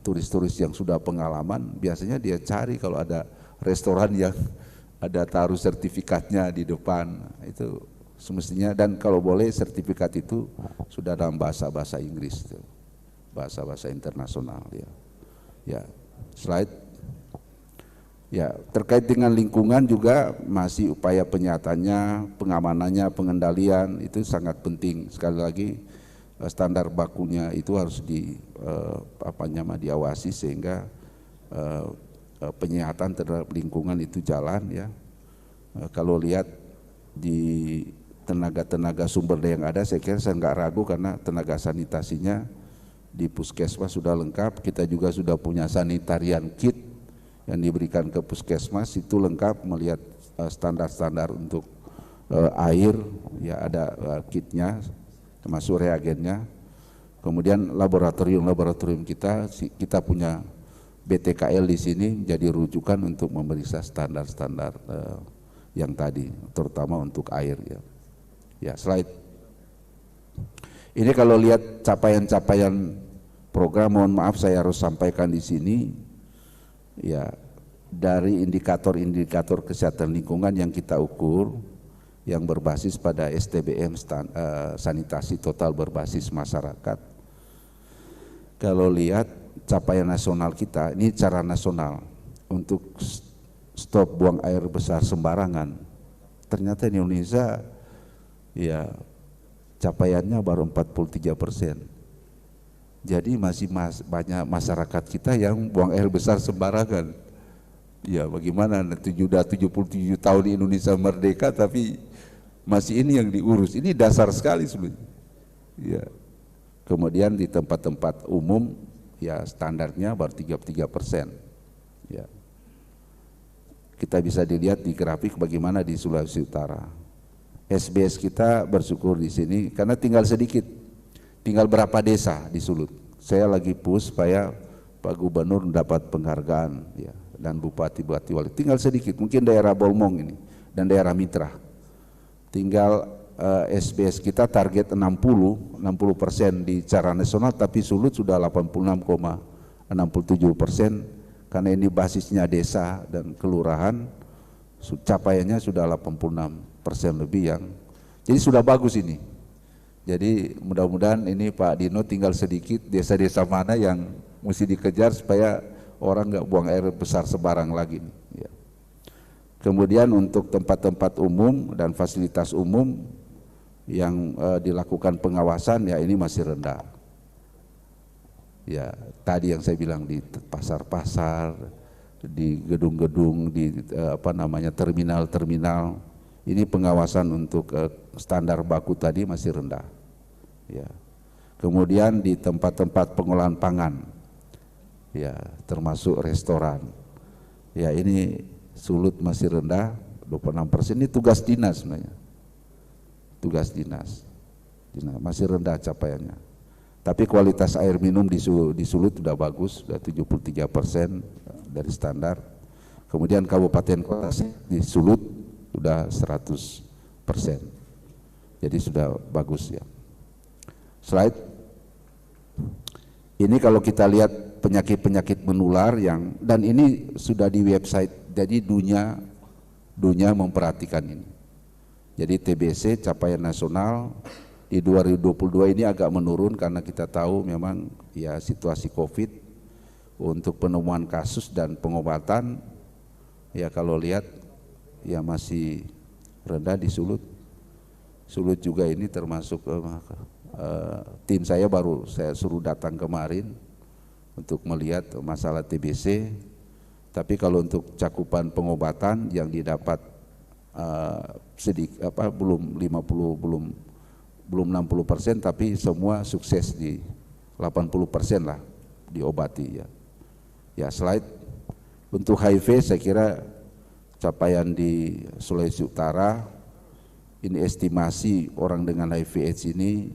turis-turis yang sudah pengalaman biasanya dia cari kalau ada restoran yang ada taruh sertifikatnya di depan, itu semestinya. Dan kalau boleh sertifikat itu sudah dalam bahasa Inggris, bahasa internasional ya. Ya, slide. Ya, terkait dengan lingkungan juga masih upaya penyatannya, pengamanannya, pengendalian itu sangat penting. Sekali lagi standar bakunya itu harus diawasi sehingga penyihatan terhadap lingkungan itu jalan ya. Kalau lihat di tenaga sumber daya yang ada, saya kira saya nggak ragu karena tenaga sanitasinya di puskesmas sudah lengkap. Kita juga sudah punya sanitarian kit yang diberikan ke puskesmas, itu lengkap melihat standar-standar untuk air ya, ada kitnya termasuk reagennya. Kemudian laboratorium kita punya BTKL di sini jadi rujukan untuk memeriksa standar-standar yang tadi, terutama untuk air ya. Ya, slide. Ini kalau lihat capaian-capaian program, mohon maaf saya harus sampaikan di sini. Ya, dari indikator-indikator kesehatan lingkungan yang kita ukur, yang berbasis pada STBM sanitasi total berbasis masyarakat. Kalau lihat capaian nasional kita, ini cara nasional untuk stop buang air besar sembarangan. Ternyata di Indonesia ya capaiannya baru 43%. Jadi masih banyak masyarakat kita yang buang air besar sembarangan. Ya bagaimana, sudah 77 tahun di Indonesia merdeka tapi masih ini yang diurus. Ini dasar sekali sebenarnya. Ya. Kemudian di tempat-tempat umum ya standarnya baru 33%. Ya. Kita bisa dilihat di grafik bagaimana di Sulawesi Utara. SBS kita bersyukur di sini karena tinggal sedikit. Tinggal berapa desa di Sulut. Saya lagi push supaya Pak Gubernur mendapat penghargaan ya, dan bupati-bupati wali. Tinggal sedikit, mungkin daerah Bolmong ini dan daerah Mitra. Tinggal SBS kita target 60% di cara nasional, tapi Sulut sudah 86,67%. Karena ini basisnya desa dan kelurahan, capaiannya sudah 86% lebih yang. Jadi sudah bagus ini. Jadi mudah-mudahan ini Pak Dino tinggal sedikit desa-desa mana yang mesti dikejar supaya orang nggak buang air besar sembarang lagi. Ya. Kemudian untuk tempat-tempat umum dan fasilitas umum yang dilakukan pengawasan ya ini masih rendah. Ya tadi yang saya bilang di pasar-pasar, di gedung-gedung, di terminal-terminal ini pengawasan untuk standar baku tadi masih rendah. Ya. Kemudian di tempat-tempat pengolahan pangan, ya termasuk restoran, ya ini Sulut masih rendah 26%. Ini tugas dinas sebenarnya, tugas dinas masih rendah capaiannya. Tapi kualitas air minum di Sulut sudah bagus, sudah 73% dari standar. Kemudian kabupaten kota di Sulut sudah 100%, jadi sudah bagus ya. Slide ini kalau kita lihat penyakit-penyakit menular yang, dan ini sudah di website, jadi dunia memperhatikan ini. Jadi TBC capaian nasional di 2022 ini agak menurun karena kita tahu memang ya situasi COVID. Untuk penemuan kasus dan pengobatan ya kalau lihat ya masih rendah di Sulut. Sulut juga ini termasuk tim saya suruh datang kemarin untuk melihat masalah TBC. Tapi kalau untuk cakupan pengobatan yang didapat belum 60%, tapi semua sukses di 80% lah diobati ya. Ya, slide untuk HIV saya kira capaian di Sulawesi Utara ini estimasi orang dengan HIV/AIDS ini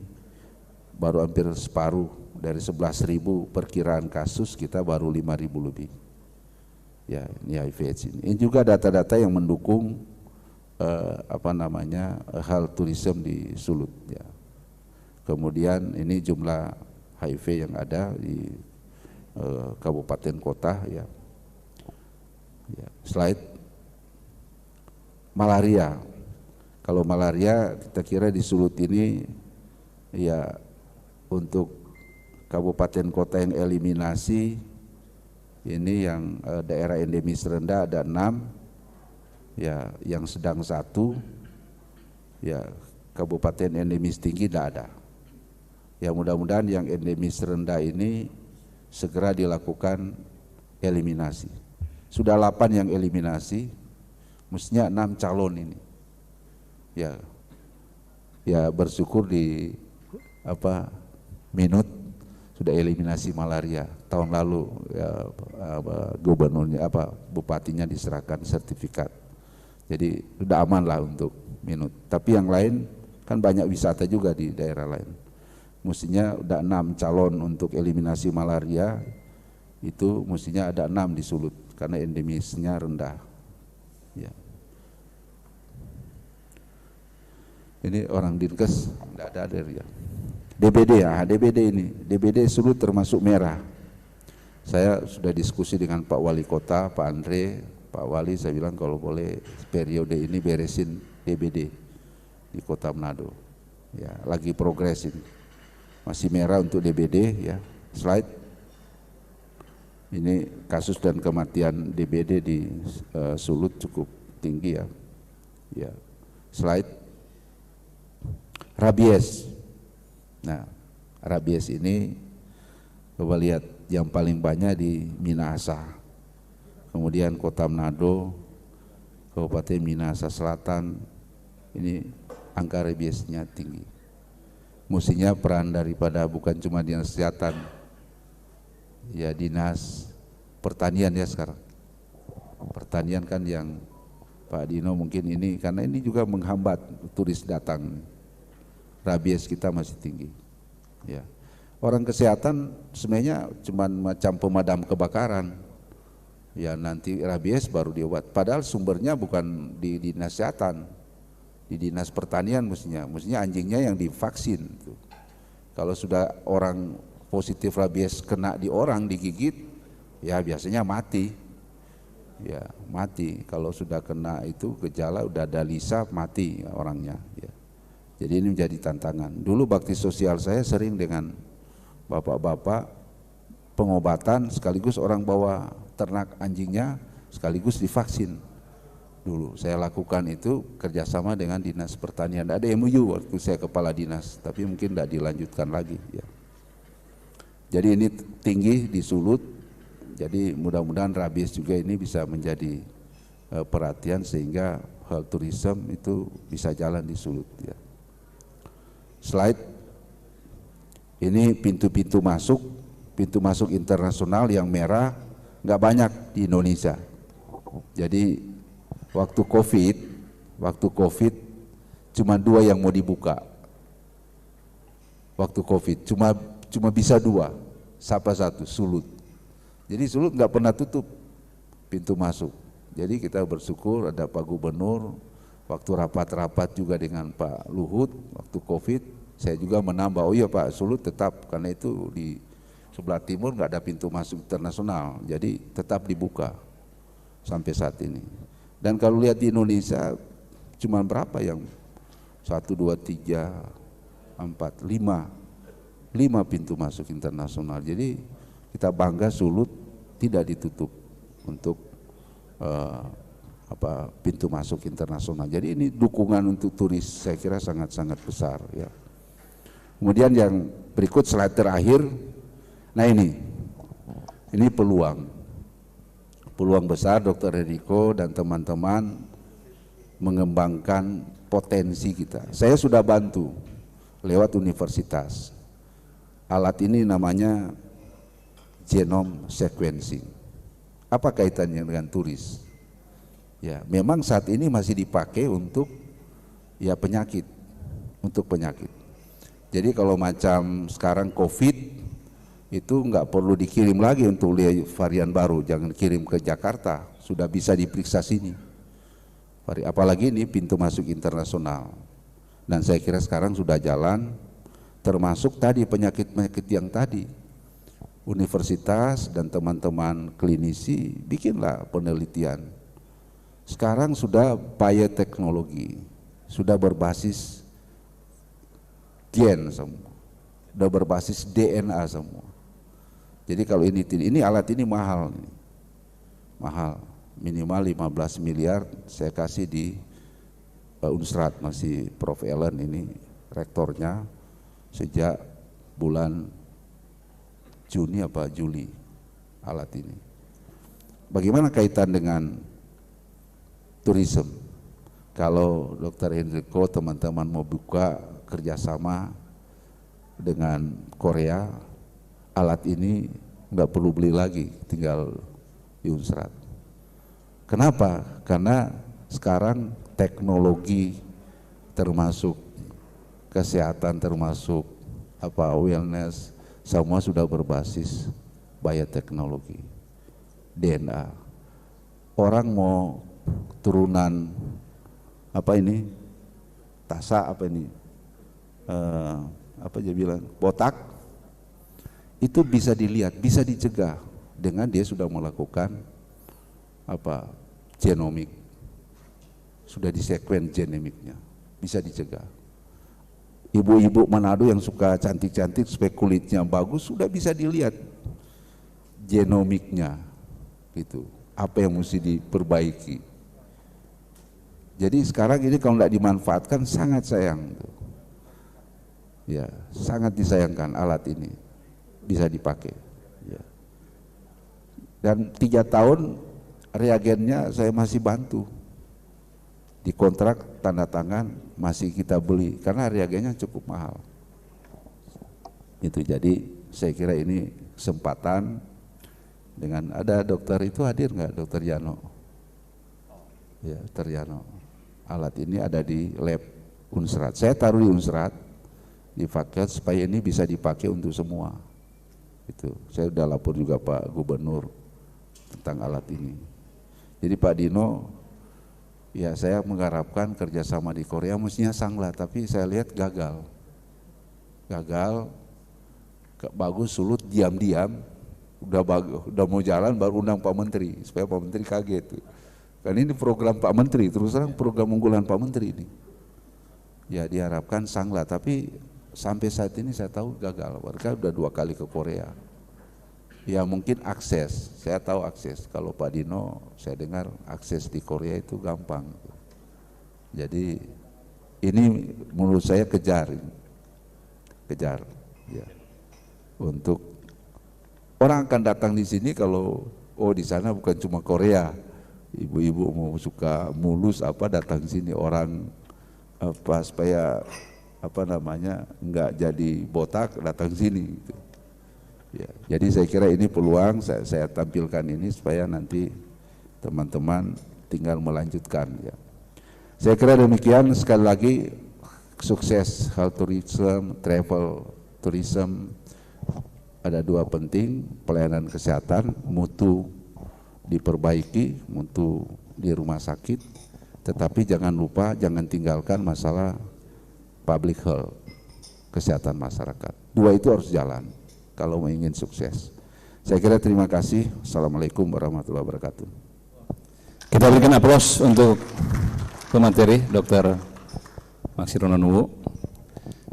baru hampir separuh dari 11.000 perkiraan kasus, kita baru 5.000 lebih. Ya, ini HIV/AIDS ini. Ini juga data-data yang mendukung health tourism di Sulut ya. Kemudian ini jumlah HIV yang ada di kabupaten kota ya. Ya, slide malaria. Kalau malaria kita kira di Sulut ini ya untuk kabupaten kota yang eliminasi ini yang daerah endemis rendah ada 6 ya, yang sedang 1 ya, kabupaten endemis tinggi tidak ada. Ya mudah-mudahan yang endemis rendah ini segera dilakukan eliminasi. Sudah 8 yang eliminasi, mestinya 6 calon ini. Ya bersyukur di Minut sudah eliminasi malaria tahun lalu ya, gubernurnya bupatinya diserahkan sertifikat. Jadi sudah aman lah untuk Minut. Tapi yang lain kan banyak wisata juga di daerah lain. Mestinya ada 6 calon untuk eliminasi malaria, itu mestinya ada 6 di Sulut karena endemisnya rendah. Ya. Ini orang Dinkes tidak ada ya. DBD Sulut termasuk merah. Saya sudah diskusi dengan Pak Wali Kota, Pak Andre, Pak Wali, saya bilang kalau boleh periode ini beresin DBD di Kota Manado. Ya, lagi progres ini. Masih merah untuk DBD ya. Slide. Ini kasus dan kematian DBD di Sulut cukup tinggi ya. Ya. Slide. Rabies. Nah, rabies ini coba lihat yang paling banyak di Minahasa. Kemudian Kota Manado, Kabupaten Minahasa Selatan, ini angka rabiesnya tinggi. Mestinya peran daripada bukan cuma dinas kesehatan, ya dinas pertanian ya sekarang. Pertanian kan yang Pak Dino mungkin ini, karena ini juga menghambat turis datang. Rabies kita masih tinggi. Ya. Orang kesehatan sebenarnya cuma macam pemadam kebakaran. Ya nanti rabies baru diobat. Padahal sumbernya bukan di dinas kesehatan, di dinas pertanian mestinya anjingnya yang divaksin. Kalau sudah orang positif rabies kena di orang digigit, ya biasanya mati. Ya mati. Kalau sudah kena itu gejala udah ada lisa mati orangnya. Ya. Jadi ini menjadi tantangan. Dulu bakti sosial saya sering dengan bapak-bapak pengobatan sekaligus orang bawa ternak anjingnya sekaligus divaksin. Dulu saya lakukan itu kerjasama dengan dinas pertanian. Ada MOU waktu saya kepala dinas, tapi mungkin tidak dilanjutkan lagi. Ya. Jadi ini tinggi di Sulut. Jadi mudah-mudahan rabies juga ini bisa menjadi perhatian sehingga health tourism itu bisa jalan di Sulut ya. Slide ini pintu masuk internasional yang merah nggak banyak di Indonesia. Jadi waktu COVID cuma 2 yang mau dibuka. Waktu COVID cuma bisa 2, Sapa 1, Sulut. Jadi Sulut nggak pernah tutup pintu masuk. Jadi kita bersyukur ada Pak Gubernur, waktu rapat-rapat juga dengan Pak Luhut, waktu COVID, saya juga menambah, oh iya Pak, Sulut tetap, karena itu di sebelah timur nggak ada pintu masuk internasional, jadi tetap dibuka sampai saat ini. Dan kalau lihat di Indonesia, cuma berapa yang 1, 2, 3, 4, 5 pintu masuk internasional. Jadi kita bangga Sulut tidak ditutup untuk pintu masuk internasional. Jadi ini dukungan untuk turis saya kira sangat-sangat besar ya. Kemudian yang berikut slide terakhir. Nah ini peluang besar Dr. Enrico dan teman-teman mengembangkan potensi kita. Saya sudah bantu lewat universitas. Alat ini namanya genome sequencing. Apa kaitannya dengan turis? Ya, memang saat ini masih dipakai untuk ya penyakit, untuk penyakit. Jadi kalau macam sekarang COVID itu nggak perlu dikirim lagi untuk lihat varian baru, jangan kirim ke Jakarta, sudah bisa diperiksa sini. Apalagi ini pintu masuk internasional. Dan saya kira sekarang sudah jalan, termasuk tadi penyakit-penyakit yang tadi. Universitas dan teman-teman klinisi bikinlah penelitian. Sekarang sudah bioteknologi, sudah berbasis gen semua, sudah berbasis DNA semua. Jadi kalau ini alat ini mahal, minimal 15 miliar saya kasih di Unsrat, masih Prof. Ellen ini rektornya sejak bulan Juni apa Juli alat ini. Bagaimana kaitan dengan tourism? Kalau Dr. Enrico teman-teman mau buka kerjasama dengan Korea, alat ini nggak perlu beli lagi, tinggal di Unsrat. Kenapa? Karena sekarang teknologi termasuk kesehatan, termasuk wellness, semua sudah berbasis bioteknologi, DNA. Orang mau turunan botak, itu bisa dilihat, bisa dicegah dengan dia sudah melakukan genomik, sudah disekuen genomiknya, bisa dicegah. Ibu-ibu Manado yang suka cantik-cantik supaya kulitnya bagus sudah bisa dilihat genomiknya gitu, apa yang mesti diperbaiki. Jadi sekarang ini kalau tidak dimanfaatkan sangat sayang, ya sangat disayangkan alat ini bisa dipakai. Ya. Dan 3 tahun reagennya saya masih bantu. Di kontrak tanda tangan masih kita beli karena reagennya cukup mahal. Itu jadi saya kira ini kesempatan dengan ada dokter itu hadir nggak, Dokter Yano? Ya, Dokter Yano. Alat ini ada di lab Unsrat. Saya taruh di Unsrat di fakultas supaya ini bisa dipakai untuk semua. Itu saya sudah lapor juga Pak Gubernur tentang alat ini. Jadi Pak Dino, ya saya mengharapkan kerjasama di Korea mestinya sangla, tapi saya lihat gagal, bagus Sulut diam-diam, udah mau jalan baru undang Pak Menteri, supaya Pak Menteri kaget. Kan ini program Pak Menteri, terus terang program unggulan Pak Menteri ini. Ya diharapkan sangla, tapi sampai saat ini saya tahu gagal, mereka udah 2 kali ke Korea. Ya mungkin akses, saya tahu akses. Kalau Pak Dino, saya dengar akses di Korea itu gampang. Jadi ini menurut saya kejar ya. Untuk orang akan datang di sini kalau di sana bukan cuma Korea, Ibu-ibu mau suka mulus apa datang sini, orang apa supaya apa namanya enggak jadi botak datang sini gitu. Ya, jadi saya kira ini peluang saya tampilkan ini supaya nanti teman-teman tinggal melanjutkan ya. Saya kira demikian, sekali lagi sukses health tourism, travel tourism. Ada dua penting, pelayanan kesehatan, mutu diperbaiki, mutu di rumah sakit, tetapi jangan lupa, jangan tinggalkan masalah public health, kesehatan masyarakat. Dua itu harus jalan kalau ingin sukses. Saya kira terima kasih. Assalamualaikum warahmatullahi wabarakatuh. Kita berikan aplaus untuk pemateri Dr. Maxirono Nuwu.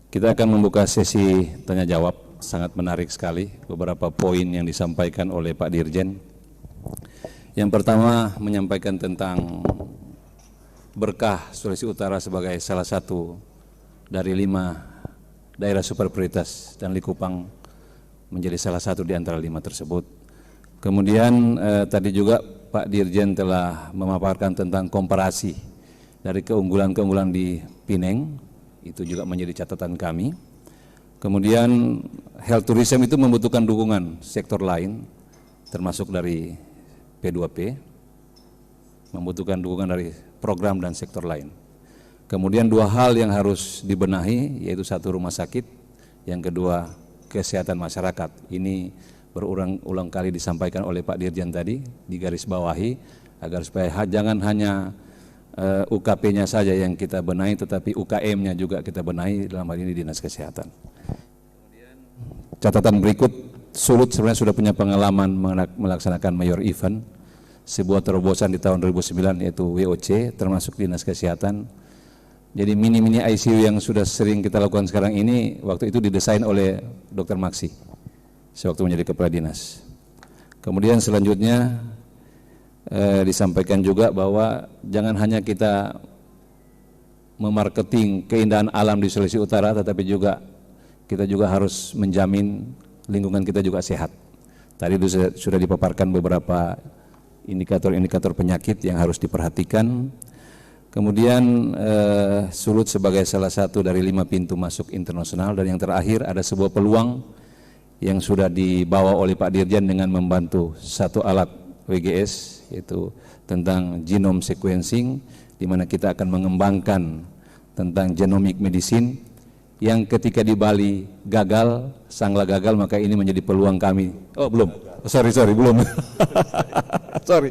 Kita akan membuka sesi tanya jawab, sangat menarik sekali beberapa poin yang disampaikan oleh Pak Dirjen. Yang pertama menyampaikan tentang berkah Sulawesi Utara sebagai salah satu dari 5 daerah super prioritas dan Likupang menjadi salah satu di antara 5 tersebut. Kemudian tadi juga Pak Dirjen telah memaparkan tentang komparasi dari keunggulan-keunggulan di Pineng, itu juga menjadi catatan kami. Kemudian health tourism itu membutuhkan dukungan sektor lain, termasuk dari P2P, membutuhkan dukungan dari program dan sektor lain. Kemudian 2 hal yang harus dibenahi, yaitu 1 rumah sakit, yang kedua kesehatan masyarakat. Ini berulang-ulang kali disampaikan oleh Pak Dirjen tadi, digarisbawahi agar supaya jangan hanya UKP-nya saja yang kita benahi, tetapi UKM-nya juga kita benahi, dalam hal ini Dinas Kesehatan. Kemudian catatan berikut, Sulut sebenarnya sudah punya pengalaman melaksanakan mayor event, sebuah terobosan di tahun 2009 yaitu WOC, termasuk Dinas Kesehatan. Jadi mini-mini ICU yang sudah sering kita lakukan sekarang ini, waktu itu didesain oleh Dr. Maksi, sewaktu menjadi Kepala Dinas. Kemudian selanjutnya disampaikan juga bahwa jangan hanya kita memarketing keindahan alam di Sulawesi Utara, tetapi juga kita juga harus menjamin lingkungan kita juga sehat. Tadi sudah dipaparkan beberapa indikator-indikator penyakit yang harus diperhatikan. Kemudian Sulut sebagai salah satu dari 5 pintu masuk internasional, dan yang terakhir ada sebuah peluang yang sudah dibawa oleh Pak Dirjen dengan membantu 1 alat WGS, yaitu tentang genome sequencing, di mana kita akan mengembangkan tentang genomic medicine yang ketika di Bali gagal, Sangla gagal, maka ini menjadi peluang kami. Oh belum, sorry belum. Sorry.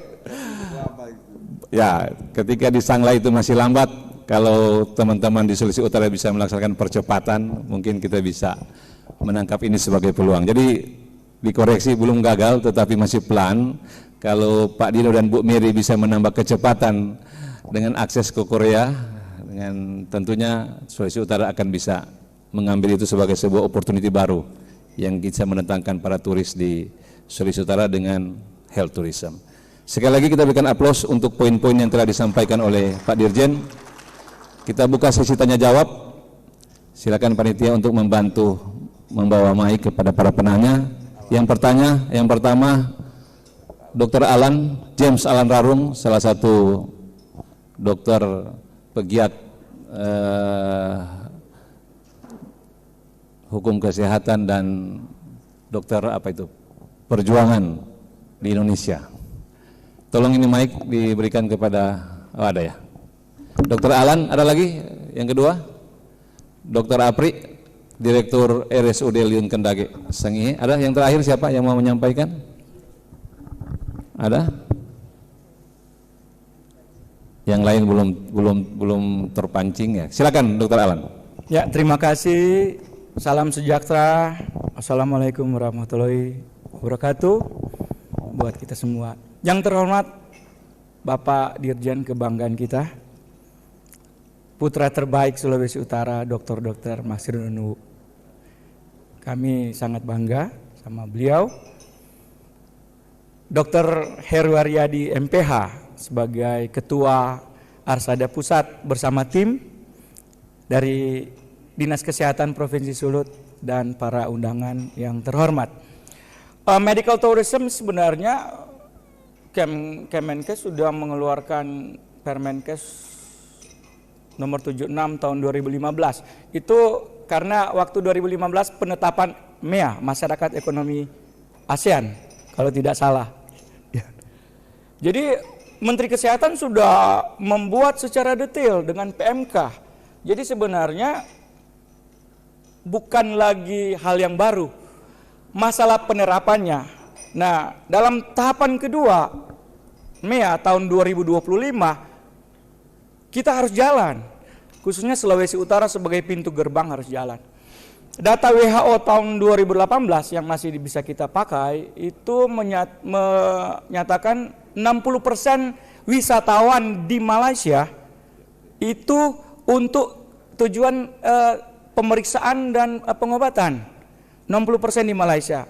Ya, ketika di Sangla itu masih lambat, kalau teman-teman di Sulawesi Utara bisa melaksanakan percepatan, mungkin kita bisa menangkap ini sebagai peluang. Jadi dikoreksi, belum gagal tetapi masih pelan. Kalau Pak Dino dan Bu Miri bisa menambah kecepatan dengan akses ke Korea, dengan tentunya Sulawesi Utara akan bisa mengambil itu sebagai sebuah opportunity baru yang bisa mendatangkan para turis di Sulawesi Utara dengan health tourism. Sekali lagi kita berikan aplaus untuk poin-poin yang telah disampaikan oleh Pak Dirjen. Kita buka sesi tanya jawab. Silakan panitia untuk membantu membawa mic kepada para penanya. Yang pertama Dr. James Alan Rarung, salah satu dokter pegiat hukum kesehatan dan dokter perjuangan di Indonesia. Tolong ini mic diberikan kepada, ada ya. Dr. Alan, ada lagi yang kedua? Dr. Apri, Direktur RSUD Liun Kendage Sengi. Ada yang terakhir siapa yang mau menyampaikan? Ada? Yang lain belum terpancing ya. Silakan Dr. Alan. Ya, terima kasih. Salam sejahtera. Assalamualaikum warahmatullahi wabarakatuh buat kita semua. Yang terhormat Bapak Dirjen, kebanggaan kita, putra terbaik Sulawesi Utara, Dr. Maxirono Nuwu. Kami sangat bangga sama beliau. Dr. Heru Aryadi MPH sebagai Ketua Arsada Pusat bersama tim dari Dinas Kesehatan Provinsi Sulut dan para undangan yang terhormat. Medical tourism sebenarnya Kemenkes sudah mengeluarkan Permenkes nomor 76 tahun 2015. Itu karena waktu 2015 penetapan MEA, Masyarakat Ekonomi ASEAN, kalau tidak salah. Jadi Menteri Kesehatan sudah membuat secara detail dengan PMK. Jadi sebenarnya bukan lagi hal yang baru, masalah penerapannya. Nah, dalam tahapan kedua MEA tahun 2025 kita harus jalan, khususnya Sulawesi Utara sebagai pintu gerbang harus jalan. Data WHO tahun 2018 yang masih bisa kita pakai itu menyatakan 60% wisatawan di Malaysia itu untuk tujuan pemeriksaan dan pengobatan. 60% di Malaysia.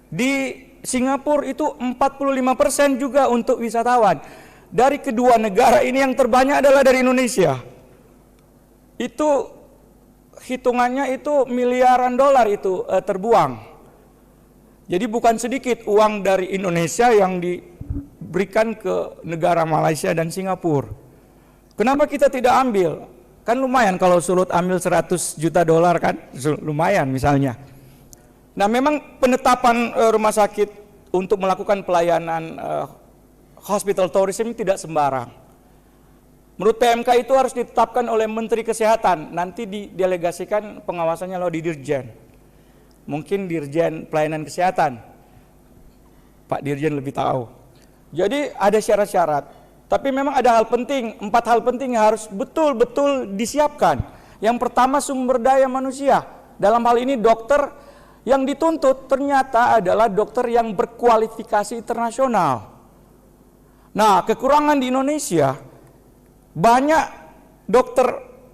Di Singapura itu 45% juga untuk wisatawan. Dari kedua negara ini yang terbanyak adalah dari Indonesia. Itu hitungannya itu miliaran dolar itu terbuang. Jadi bukan sedikit uang dari Indonesia yang diberikan ke negara Malaysia dan Singapura. Kenapa kita tidak ambil? Kan lumayan kalau Sulut ambil 100 juta dolar kan, lumayan misalnya. Nah memang penetapan rumah sakit untuk melakukan pelayanan hospital tourism tidak sembarang. Menurut PMK itu harus ditetapkan oleh Menteri Kesehatan, nanti didelegasikan pengawasannya di Dirjen. Mungkin Dirjen Pelayanan Kesehatan, Pak Dirjen lebih tahu. Jadi ada syarat-syarat, tapi memang ada hal penting, 4 hal penting yang harus betul-betul disiapkan. Yang pertama sumber daya manusia, dalam hal ini dokter yang dituntut ternyata adalah dokter yang berkualifikasi internasional. Nah kekurangan di Indonesia, banyak dokter,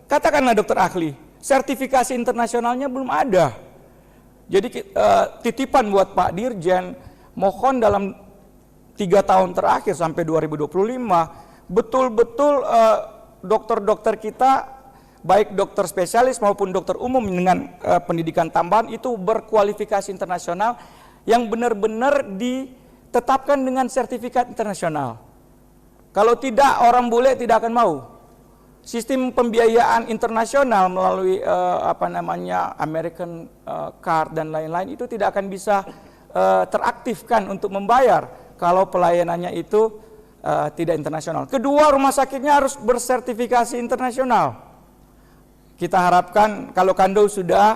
katakanlah dokter ahli, sertifikasi internasionalnya belum ada. Jadi titipan buat Pak Dirjen, mohon dalam 3 tahun terakhir sampai 2025, betul-betul dokter-dokter kita, baik dokter spesialis maupun dokter umum dengan pendidikan tambahan itu berkualifikasi internasional yang benar-benar ditetapkan dengan sertifikat internasional. Kalau tidak, orang bule tidak akan mau. Sistem pembiayaan internasional melalui American Card dan lain-lain itu tidak akan bisa teraktifkan untuk membayar kalau pelayanannya itu tidak internasional. Kedua, rumah sakitnya harus bersertifikasi internasional. Kita harapkan kalau Kando sudah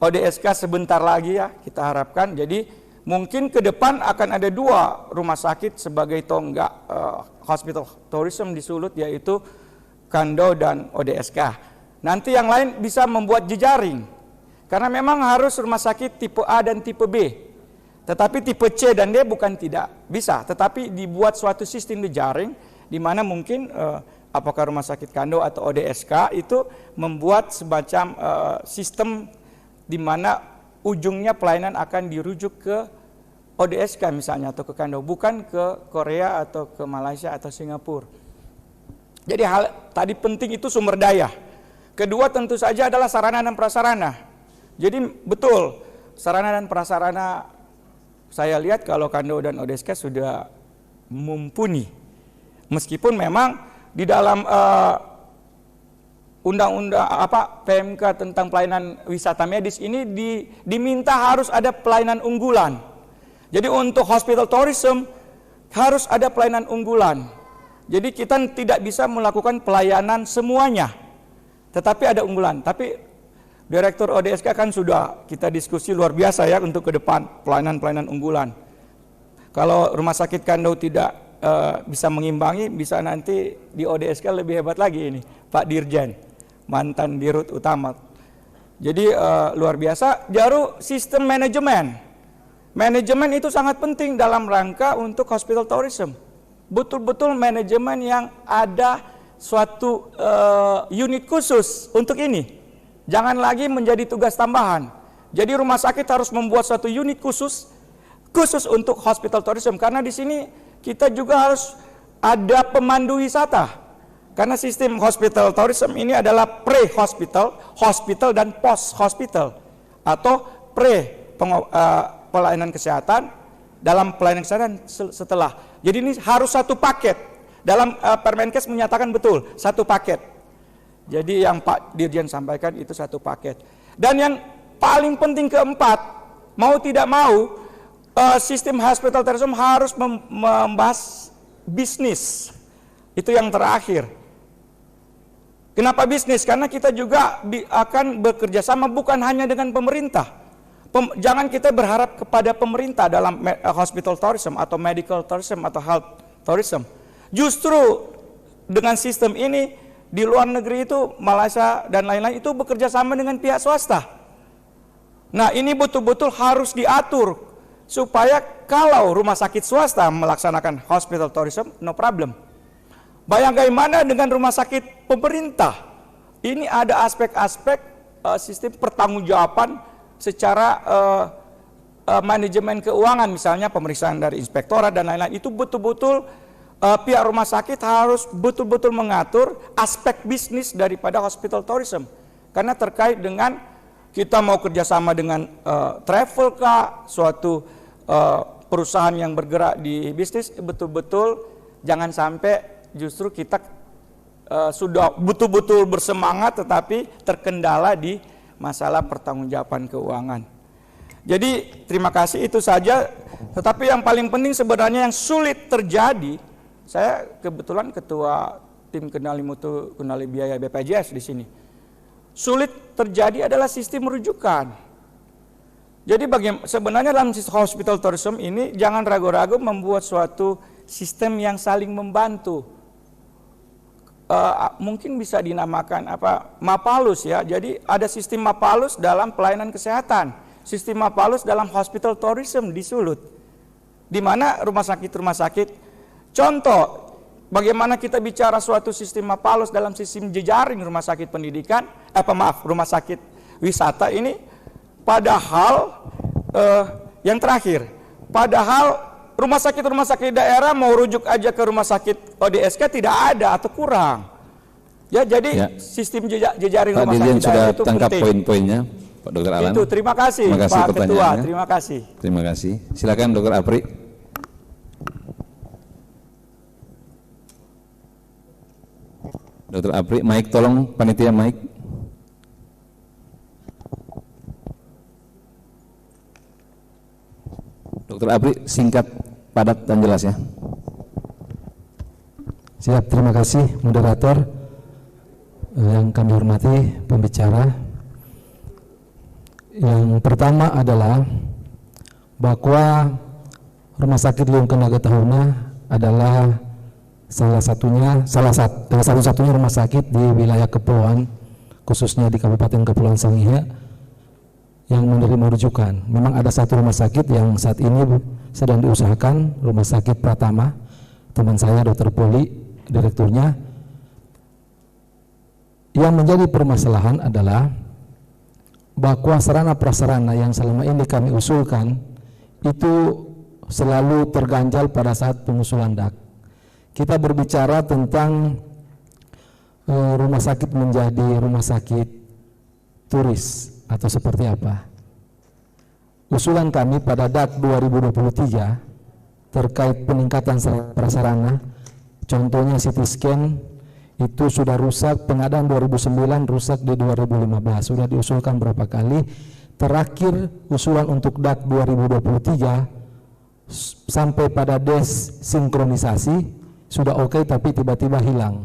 ODSK sebentar lagi ya, kita harapkan. Jadi mungkin ke depan akan ada 2 rumah sakit sebagai tonggak hospital tourism di Sulut, yaitu Kando dan ODSK. Nanti yang lain bisa membuat jejaring, karena memang harus rumah sakit tipe A dan tipe B. Tetapi tipe C dan D bukan tidak bisa, tetapi dibuat suatu sistem jejaring di mana mungkin apakah rumah sakit Kando atau ODSK itu membuat semacam sistem di mana ujungnya pelayanan akan dirujuk ke ODSK misalnya atau ke Kando, bukan ke Korea atau ke Malaysia atau Singapura. Jadi hal tadi penting itu sumber daya. Kedua tentu saja adalah sarana dan prasarana. Jadi betul, sarana dan prasarana saya lihat kalau Kando dan ODSK sudah mumpuni. Meskipun memang di dalam undang-undang PMK tentang pelayanan wisata medis ini diminta harus ada pelayanan unggulan. Jadi untuk hospital tourism harus ada pelayanan unggulan. Jadi kita tidak bisa melakukan pelayanan semuanya, tetapi ada unggulan. Tapi Direktur ODSK kan sudah kita diskusi luar biasa ya untuk ke depan pelayanan-pelayanan unggulan. Kalau rumah sakit Kando tidak bisa mengimbangi, bisa nanti di ODSK lebih hebat lagi ini Pak Dirjen, mantan Dirut Utama. Jadi luar biasa. Jaru sistem manajemen. Manajemen itu sangat penting dalam rangka untuk hospital tourism. Betul-betul manajemen yang ada suatu unit khusus untuk ini. Jangan lagi menjadi tugas tambahan. Jadi rumah sakit harus membuat suatu unit khusus untuk hospital tourism. Karena di sini kita juga harus ada pemandu wisata. Karena sistem hospital tourism ini adalah pre-hospital, hospital dan post-hospital. Atau pelayanan kesehatan, dalam pelayanan kesehatan setelah. Jadi ini harus satu paket. Dalam Permenkes menyatakan betul, satu paket. Jadi yang Pak Dirjen sampaikan itu satu paket. Dan yang paling penting keempat, mau tidak mau, sistem hospital tourism harus membahas bisnis. Itu yang terakhir. Kenapa bisnis? Karena kita juga akan bekerja sama bukan hanya dengan pemerintah. Jangan kita berharap kepada pemerintah dalam hospital tourism atau medical tourism atau health tourism. Justru dengan sistem ini di luar negeri itu Malaysia dan lain-lain itu bekerja sama dengan pihak swasta. Nah, ini betul-betul harus diatur supaya kalau rumah sakit swasta melaksanakan hospital tourism, no problem. Bagaimana dengan rumah sakit pemerintah? Ini ada aspek-aspek sistem pertanggungjawaban secara manajemen keuangan, misalnya pemeriksaan dari inspektorat dan lain-lain. Itu betul-betul pihak rumah sakit harus betul-betul mengatur aspek bisnis daripada hospital tourism. Karena terkait dengan kita mau kerjasama dengan travel kah, suatu perusahaan yang bergerak di bisnis, betul-betul jangan sampai justru kita sudah betul-betul bersemangat tetapi terkendala di masalah pertanggungjawaban keuangan. Jadi terima kasih, itu saja. Tetapi yang paling penting sebenarnya yang sulit terjadi, saya kebetulan ketua tim kendali mutu kendali biaya BPJS di sini. Sulit terjadi adalah sistem rujukan. Jadi sebenarnya dalam sistem hospital tourism ini jangan ragu-ragu membuat suatu sistem yang saling membantu. Mungkin bisa dinamakan Mapalus ya. Jadi ada sistem Mapalus dalam pelayanan kesehatan, sistem Mapalus dalam hospital tourism di Sulut. Di mana rumah sakit contoh bagaimana kita bicara suatu sistem Mapalus dalam sistem jejaring rumah sakit pendidikan, rumah sakit wisata ini, padahal yang terakhir, padahal rumah sakit daerah mau rujuk aja ke rumah sakit ODSK tidak ada atau kurang. Ya, jadi sistem jejaring rumah sakit daerah itu penting. Pak Dirjen sudah tangkap poin-poinnya, Pak Dr. Alan. Itu, terima kasih Pak Ketua, terima kasih. Terima kasih. Silakan Dr. Apri. Dr. Apri, mic tolong panitia mic. Dr. Apri, singkat, padat dan jelas ya. Siap, terima kasih moderator. Yang kami hormati pembicara. Yang pertama adalah bahwa Rumah Sakit Liung Kenaga Tahuna adalah satu-satunya rumah sakit di wilayah Kepulauan, khususnya di Kabupaten Kepulauan Sangihe yang menerima rujukan. Memang ada satu rumah sakit yang saat ini sedang diusahakan, Rumah Sakit Pratama, teman saya Dr. Poli, direkturnya. Yang menjadi permasalahan adalah bahwa sarana prasarana yang selama ini kami usulkan itu selalu terganjal pada saat pengusulan DAK. Kita berbicara tentang rumah sakit menjadi rumah sakit turis atau seperti apa. Usulan kami pada DAK 2023 terkait peningkatan prasarana, contohnya CT scan itu sudah rusak, pengadaan 2009 rusak di 2015, sudah diusulkan berapa kali. Terakhir usulan untuk DAK 2023 sampai pada desinkronisasi sudah oke, tapi tiba-tiba hilang.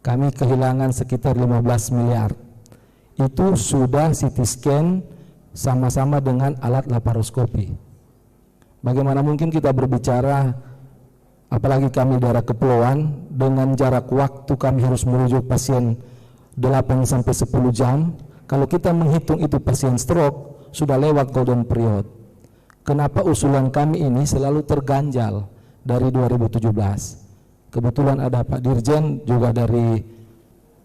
Kami kehilangan sekitar 15 miliar. Itu sudah CT scan sama-sama dengan alat laparoskopi. Bagaimana mungkin kita berbicara, apalagi kami daerah kepulauan, dengan jarak waktu kami harus merujuk pasien 8 sampai 10 jam. Kalau kita menghitung itu pasien stroke, sudah lewat golden period. Kenapa usulan kami ini selalu terganjal dari 2017? Kebetulan ada Pak Dirjen juga dari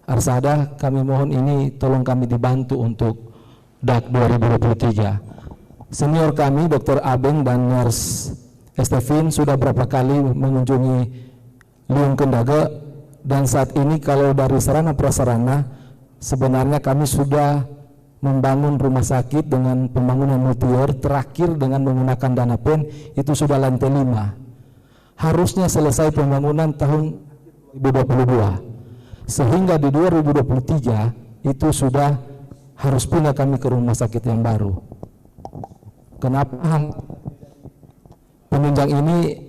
Arsada, kami mohon ini tolong kami dibantu untuk DAK 2023. Senior kami Dr. Abeng dan Nurse Estefin sudah berapa kali mengunjungi Liung Kendaga, dan saat ini kalau dari sarana prasarana sebenarnya kami sudah membangun rumah sakit dengan pembangunan multi-year, terakhir dengan menggunakan dana PEN itu sudah lantai 5. harusnya selesai pembangunan tahun 2022, sehingga di 2023 itu sudah harus pindah kami ke rumah sakit yang baru. Kenapa penunjang ini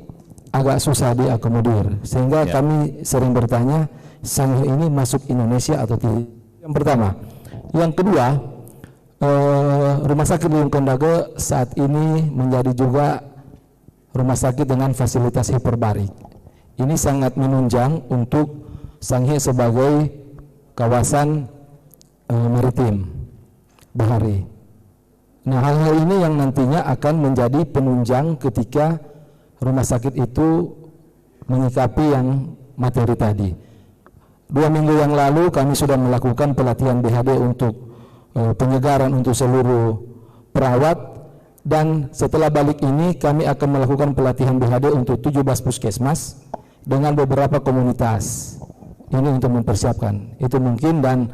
agak susah diakomodir, sehingga kami sering bertanya, Sanghia ini masuk Indonesia atau tidak? Yang pertama. Yang kedua, Rumah Sakit Lilin Kondage saat ini menjadi juga rumah sakit dengan fasilitas hiperbarik. Ini sangat menunjang untuk Sanghia sebagai kawasan maritim bahari. Nah, hal-hal ini yang nantinya akan menjadi penunjang ketika rumah sakit itu menyikapi yang materi tadi. 2 minggu yang lalu kami sudah melakukan pelatihan BHD untuk penyegaran untuk seluruh perawat, dan setelah balik ini kami akan melakukan pelatihan BHD untuk 17 puskesmas dengan beberapa komunitas. Ini untuk mempersiapkan itu mungkin, dan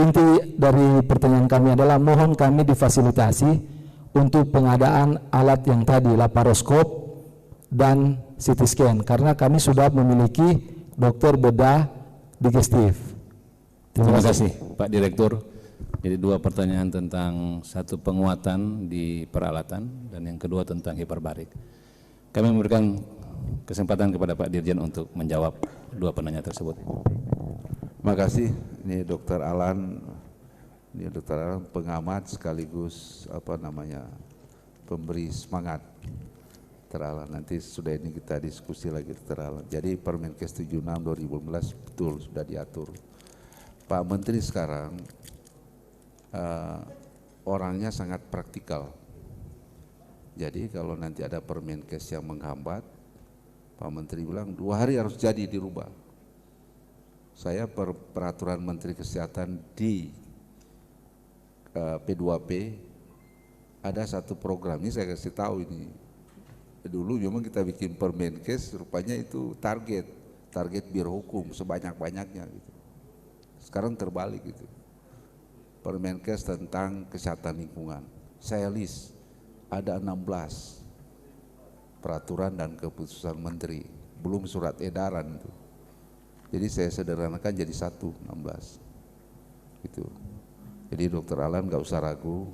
inti dari pertanyaan kami adalah mohon kami difasilitasi untuk pengadaan alat yang tadi, laparoskop dan CT scan, karena kami sudah memiliki dokter bedah digestif. Terima kasih Pak Direktur. Jadi 2 pertanyaan tentang satu penguatan di peralatan dan yang kedua tentang hiperbarik. Kami memberikan kesempatan kepada Pak Dirjen untuk menjawab 2 pertanyaan tersebut. Terima kasih. Ini Dr. Alan, pengamat sekaligus pemberi semangat. Dr. Alan, nanti sudah ini kita diskusi lagi Dr. Alan. Jadi Permenkes 76 2015 betul sudah diatur. Pak Menteri sekarang orangnya sangat praktikal. Jadi kalau nanti ada Permenkes yang menghambat, Pak Menteri bilang 2 hari harus jadi dirubah. Saya peraturan Menteri Kesehatan di P2P ada satu program, ini saya kasih tahu ini. Dulu memang kita bikin Permenkes, rupanya itu target biro hukum sebanyak-banyaknya gitu. Sekarang terbalik gitu. Permenkes tentang kesehatan lingkungan, saya list ada 16 peraturan dan keputusan menteri, belum surat edaran itu. Jadi saya sederhanakan jadi 16 gitu. Jadi Dr. Alan nggak usah ragu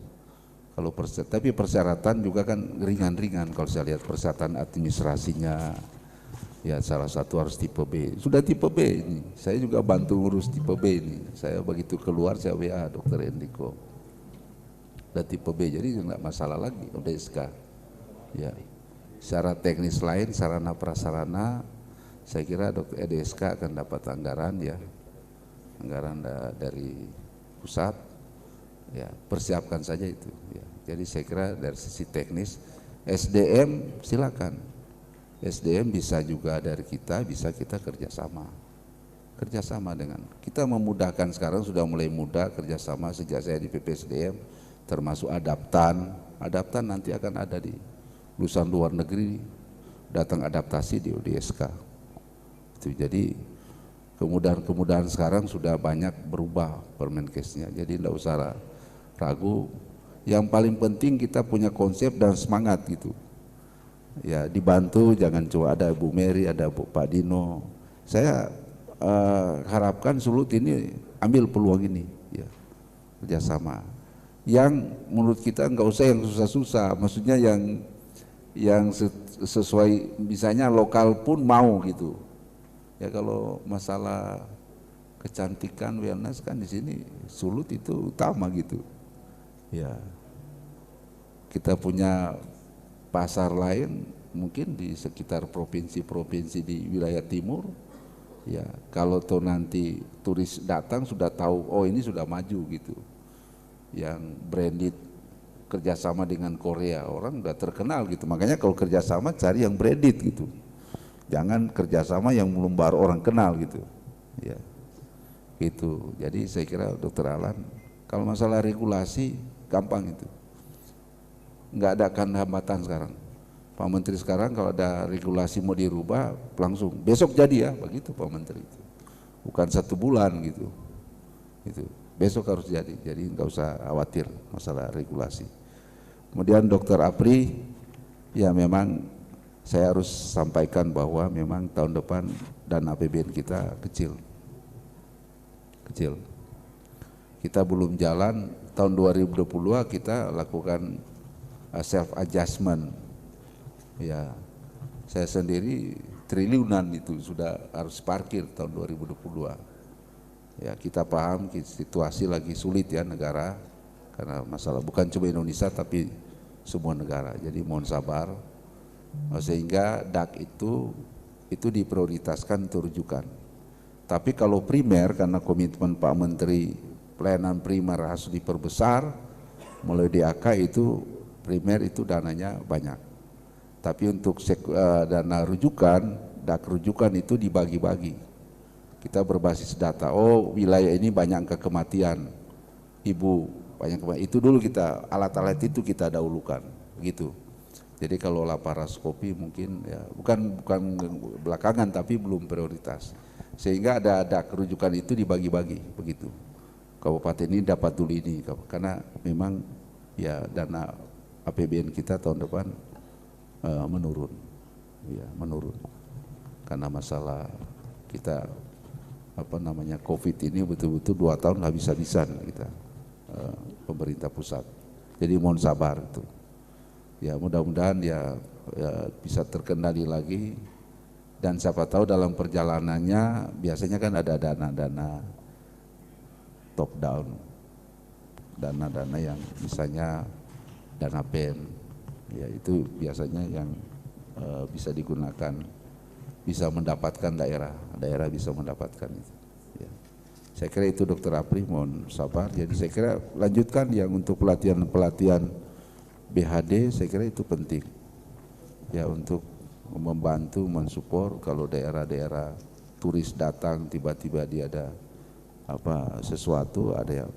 kalau tapi persyaratan juga kan ringan-ringan kalau saya lihat persyaratan administrasinya. Ya salah satu harus tipe B. Sudah tipe B ini. Saya juga bantu ngurus tipe B ini. Saya begitu keluar saya WA Dr. Enrico. Sudah tipe B, jadi enggak masalah lagi udah SK. Ya. Secara teknis lain, sarana prasarana, saya kira Dr. EDSK akan dapat anggaran ya. Anggaran dari pusat. Ya, persiapkan saja itu ya. Jadi saya kira dari sisi teknis SDM silakan. SDM bisa juga dari kita, bisa kita kerjasama dengan kita memudahkan. Sekarang sudah mulai mudah kerjasama sejak saya di PPSDM, termasuk adaptan nanti akan ada di lulusan luar negeri datang adaptasi di ODSK itu. Jadi kemudahan sekarang sudah banyak berubah Permenkesnya, jadi tidak usah ragu. Yang paling penting kita punya konsep dan semangat gitu. Ya dibantu, jangan cuma ada Bu Mary, ada Pak Dino. Saya harapkan Sulut ini ambil peluang ini ya, kerjasama. Yang menurut kita nggak usah yang susah-susah, maksudnya yang sesuai, misalnya lokal pun mau gitu. Ya kalau masalah kecantikan wellness kan di sini Sulut itu utama gitu. Ya kita punya pasar lain mungkin di sekitar provinsi-provinsi di wilayah timur ya, kalau tuh nanti turis datang sudah tahu oh ini sudah maju gitu. Yang branded kerjasama dengan Korea, orang udah terkenal gitu, makanya kalau kerjasama cari yang branded gitu, jangan kerjasama yang belum baru orang kenal gitu ya gitu. Jadi saya kira Dr. Alan kalau masalah regulasi gampang itu, nggak ada kan hambatan sekarang. Pak Menteri sekarang kalau ada regulasi mau dirubah langsung besok jadi ya, begitu Pak Menteri itu. Bukan 1 bulan gitu. Itu besok harus jadi nggak usah khawatir masalah regulasi. Kemudian Dr. Apri ya memang saya harus sampaikan bahwa memang tahun depan dana APBN kita kecil. Kita belum jalan, tahun 2022 kita lakukan self adjustment. Ya, saya sendiri triliunan itu sudah harus parkir tahun 2022. Ya, kita paham situasi lagi sulit ya negara, karena masalah bukan cuma Indonesia tapi semua negara. Jadi mohon sabar, sehingga DAK itu diprioritaskan untuk rujukan. Tapi kalau primer, karena komitmen Pak Menteri pelayanan primer harus diperbesar mulai DAK, itu primer itu dananya banyak. Tapi untuk dana rujukan, DAK rujukan itu dibagi-bagi. Kita berbasis data, oh wilayah ini banyak angka kematian ibu, banyak kematian. Itu dulu kita, alat-alat itu kita dahulukan, begitu. Jadi kalau laparoskopi mungkin ya bukan belakangan tapi belum prioritas. Sehingga ada kerujukan itu dibagi-bagi begitu. Kabupaten ini dapat dulu ini, karena memang ya dana APBN kita tahun depan menurun, ya menurun. Karena masalah kita COVID ini betul-betul 2 tahun habis-habisan kita pemerintah pusat. Jadi mohon sabar itu. Ya mudah-mudahan ya bisa terkendali lagi. Dan siapa tahu dalam perjalanannya biasanya kan ada dana-dana top down, dana-dana yang misalnya dana PEN, ya itu biasanya yang bisa digunakan, bisa mendapatkan daerah bisa mendapatkan itu. Ya. Saya kira itu Dr. Apri, mohon sabar. Jadi saya kira lanjutkan yang untuk pelatihan BHD, saya kira itu penting ya untuk membantu mensupport kalau daerah-daerah turis datang tiba-tiba dia ada sesuatu, ada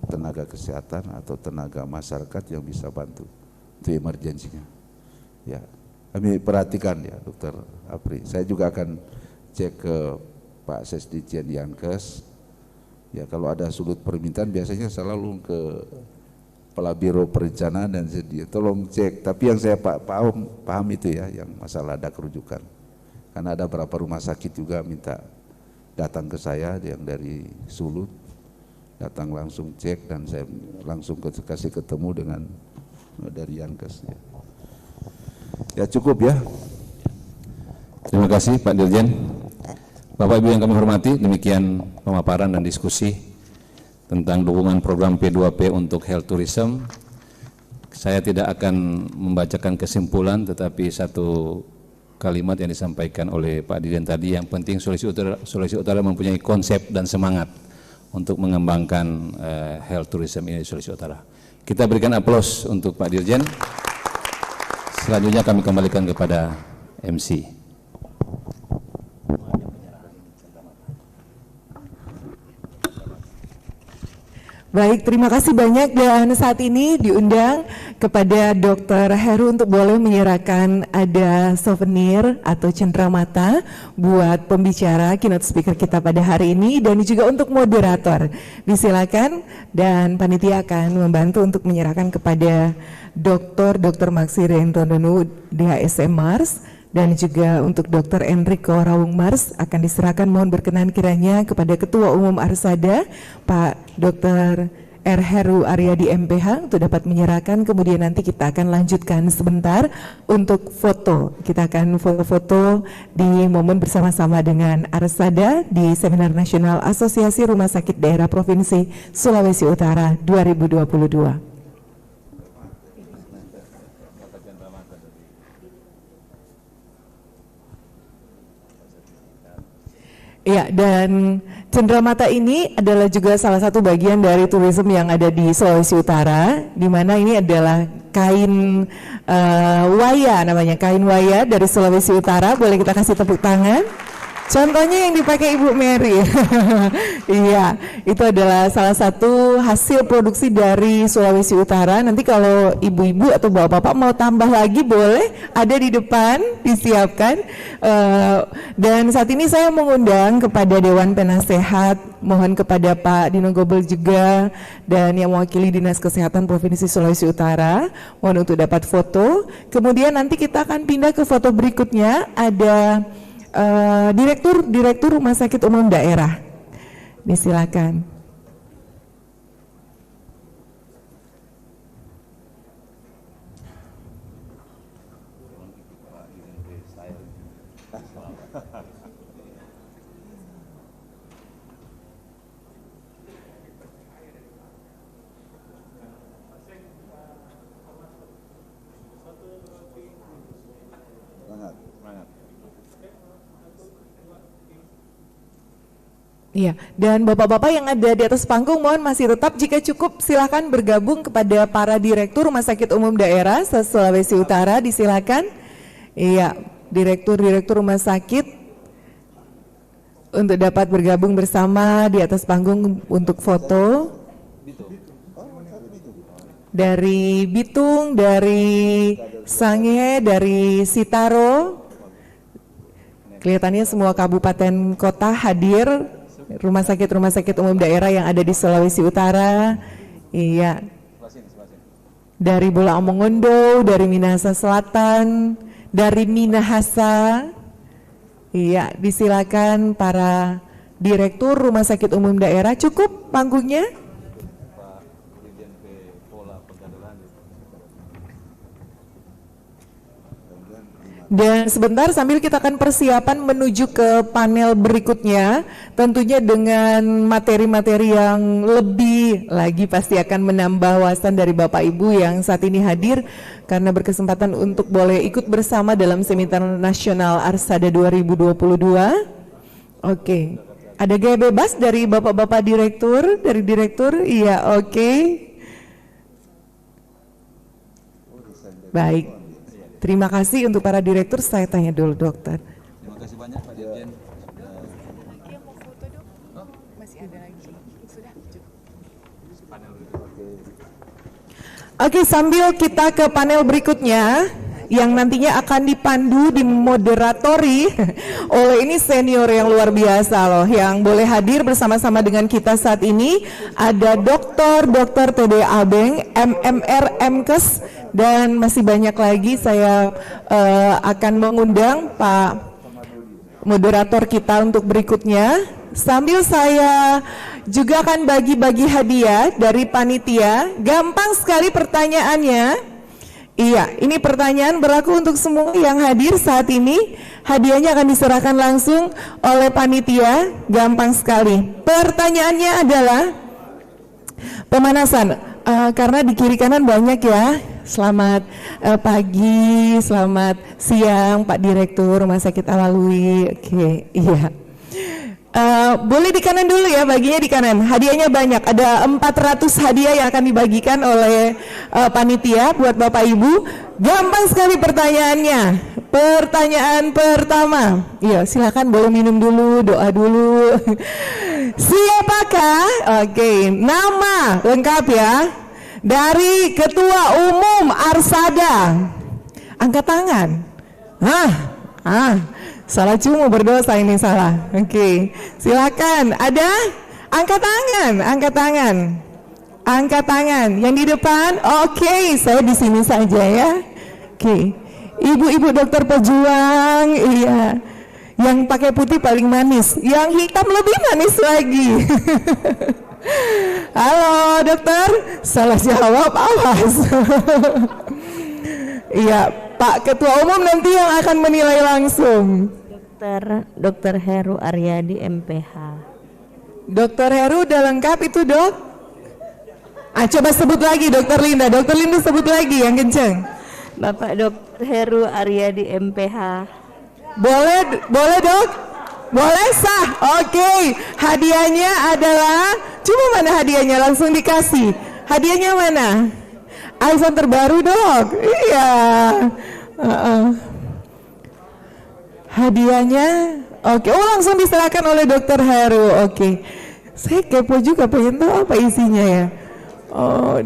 tenaga kesehatan atau tenaga masyarakat yang bisa bantu itu emergensinya. Ya, kami perhatikan ya Dr. Apri. Saya juga akan cek ke Pak Sesditjen Yankes. Ya kalau ada sudut permintaan biasanya selalu ke Kepala Biro Perencanaan dan Sedia, tolong cek. Tapi yang saya paham itu ya, yang masalah ada kerujukan. Karena ada beberapa rumah sakit juga minta datang ke saya, yang dari Sulut, datang langsung cek dan saya langsung kasih ketemu dengan dari Yankes. Ya cukup ya. Terima kasih Pak Dirjen. Bapak Ibu yang kami hormati, demikian pemaparan dan diskusi tentang dukungan program P2P untuk health tourism. Saya tidak akan membacakan kesimpulan, tetapi satu kalimat yang disampaikan oleh Pak Dirjen tadi, yang penting Sulawesi Utara mempunyai konsep dan semangat untuk mengembangkan health tourism ini di Sulawesi Utara. Kita berikan aplaus untuk Pak Dirjen. Selanjutnya kami kembalikan kepada MC. Baik, terima kasih banyak, dan saat ini diundang kepada Dr. Heru untuk boleh menyerahkan ada souvenir atau cenderamata buat pembicara keynote speaker kita pada hari ini, dan juga untuk moderator. Disilakan, dan panitia akan membantu untuk menyerahkan kepada Dr. Maxiren Tondonu DHSM Mars, dan juga untuk Dr. Enrico Rawung Mars akan diserahkan. Mohon berkenan kiranya kepada Ketua Umum Arsada Pak Dr. R. Heru Aryadi MPH untuk dapat menyerahkan. Kemudian nanti kita akan lanjutkan sebentar untuk foto. Kita akan foto-foto di momen bersama-sama dengan Arsada di Seminar Nasional Asosiasi Rumah Sakit Daerah Provinsi Sulawesi Utara 2022. Ya, dan cenderamata ini adalah juga salah satu bagian dari turisme yang ada di Sulawesi Utara, di mana ini adalah kain waya, namanya kain waya dari Sulawesi Utara. Boleh kita kasih tepuk tangan Contohnya yang dipakai Ibu Mary. Iya, itu adalah salah satu hasil produksi dari Sulawesi Utara. Nanti kalau ibu-ibu atau bapak-bapak mau tambah lagi boleh, ada di depan, disiapkan. Dan saat ini saya mengundang kepada Dewan Penasehat, mohon kepada Pak Dino Gobel juga, dan yang mewakili Dinas Kesehatan Provinsi Sulawesi Utara, mohon untuk dapat foto. Kemudian nanti kita akan pindah ke foto berikutnya, ada Direktur Rumah Sakit Umum Daerah. Disilakan. Iya, dan bapak-bapak yang ada di atas panggung mohon masih tetap, jika cukup silakan bergabung kepada para direktur Rumah Sakit Umum Daerah Sulawesi Utara, disilakan. Iya, direktur rumah sakit untuk dapat bergabung bersama di atas panggung untuk foto. Dari Bitung, dari Sangihe, dari Sitaro, kelihatannya semua kabupaten kota hadir. Rumah sakit umum daerah yang ada di Sulawesi Utara, iya, dari Bola Omongondo, dari Minahasa Selatan, dari Minahasa, iya, disilakan para direktur Rumah Sakit Umum Daerah. Cukup panggungnya? Dan sebentar sambil kita akan persiapan menuju ke panel berikutnya, tentunya dengan materi-materi yang lebih lagi pasti akan menambah wawasan dari Bapak Ibu yang saat ini hadir karena berkesempatan untuk boleh ikut bersama dalam Seminar Nasional Arsada 2022. Oke, ada gaya bebas dari Bapak-Bapak Direktur, dari Direktur, iya oke. Baik. Terima kasih untuk para direktur. Saya tanya dulu dokter. Terima kasih banyak Pak Dirjen. Yang mau foto dok? Oh, masih ada lagi. Sudah. Oke, sambil kita ke panel berikutnya yang nantinya akan dipandu, dimoderatori oleh ini senior yang luar biasa loh, yang boleh hadir bersama-sama dengan kita saat ini. Ada Dr. T.D. Abeng, MMR, MKes, dan masih banyak lagi. Saya akan mengundang Pak moderator kita untuk berikutnya. Sambil saya juga akan bagi-bagi hadiah dari panitia. Gampang sekali pertanyaannya. Iya, ini pertanyaan berlaku untuk semua yang hadir saat ini. Hadiahnya akan diserahkan langsung oleh panitia. Gampang sekali. Pertanyaannya adalah pemanasan. Karena di kiri kanan banyak ya. Selamat pagi, selamat siang Pak Direktur Rumah Sakit Alalui. Oke, iya. Boleh di kanan dulu ya, baginya di kanan. Hadiahnya banyak, ada 400 hadiah yang akan dibagikan oleh panitia buat Bapak Ibu. Gampang sekali pertanyaannya. Pertanyaan pertama, iya silakan boleh minum dulu, doa dulu. Siapakah, oke, nama lengkap ya, dari Ketua Umum Arsada? Angkat tangan. Salah cuma berdosa ini salah. Oke, silakan. Ada? Angkat tangan. Yang di depan. Oke, saya di sini saja ya. Oke. Ibu-ibu dokter pejuang, iya. Yang pakai putih paling manis, yang hitam lebih manis lagi. Halo dokter, salah jawab, awas. Iya. Pak Ketua Umum nanti yang akan menilai langsung. Dr. Heru Aryadi MPH. Dr. Heru udah lengkap itu dok? Coba sebut lagi Dr. Linda. Dr. Linda sebut lagi yang kenceng. Bapak Dr. Heru Aryadi MPH. Boleh dok? Boleh sah. Oke. Hadiahnya adalah, coba mana hadiahnya, langsung dikasih. Hadiahnya mana? iPhone terbaru dok. Iya. Hadiahnya Oke, oh langsung diserahkan oleh Dokter Heru. Oke, saya kepo juga, pengen tahu apa isinya ya. Oh.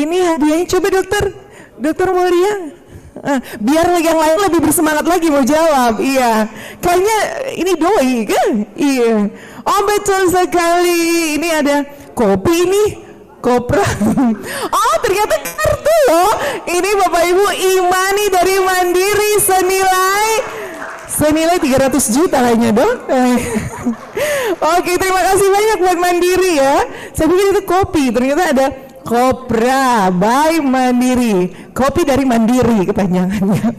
Ini hadiahnya, coba dokter Mulia, biar yang lain lebih bersemangat lagi mau jawab. Iya, kayaknya ini doi kan? Iya. Oh betul sekali. Ini ada kopi nih, kopra. Oh ternyata kartu loh. Ini Bapak Ibu Imani dari Mandiri senilai 300 juta kayaknya dong. Oke, terima kasih banyak buat Mandiri ya. Saya pikir itu kopi, ternyata ada Kopra by Mandiri, kopi dari Mandiri kepanjangannya.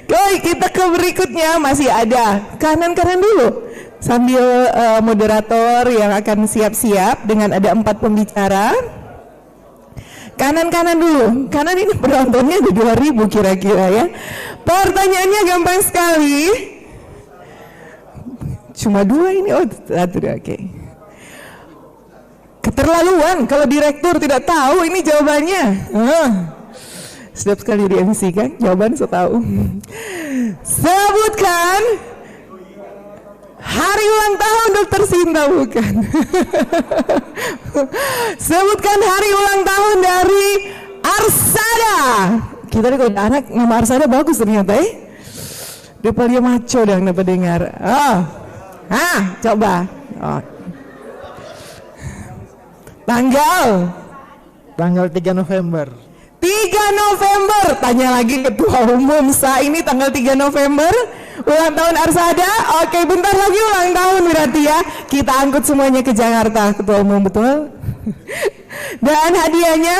Oke, kita ke berikutnya, masih ada kanan-kanan dulu sambil moderator yang akan siap-siap dengan ada 4 pembicara. Kanan-kanan dulu, kanan ini penontonnya ada 2.000 kira-kira ya. Pertanyaannya gampang sekali, cuma 2 ini, oh satu, oke. Keterlaluan kalau direktur tidak tahu ini jawabannya. Sedap sekali di MC kan, jawaban saya tahu. Sebutkan hari ulang tahun Dokter Sinta, bukan. Sebutkan hari ulang tahun dari Arsada. Kita nih kalau anak nama Arsada bagus ternyata Dia paling maco dah dapat dengar. Coba. Tanggal 3 November. 3 November, tanya lagi Ketua Umum ini tanggal 3 November ulang tahun Arsada. Oke, bentar lagi ulang tahun berarti ya. Kita angkut semuanya ke Jakarta, Ketua Umum, betul? Dan hadiahnya,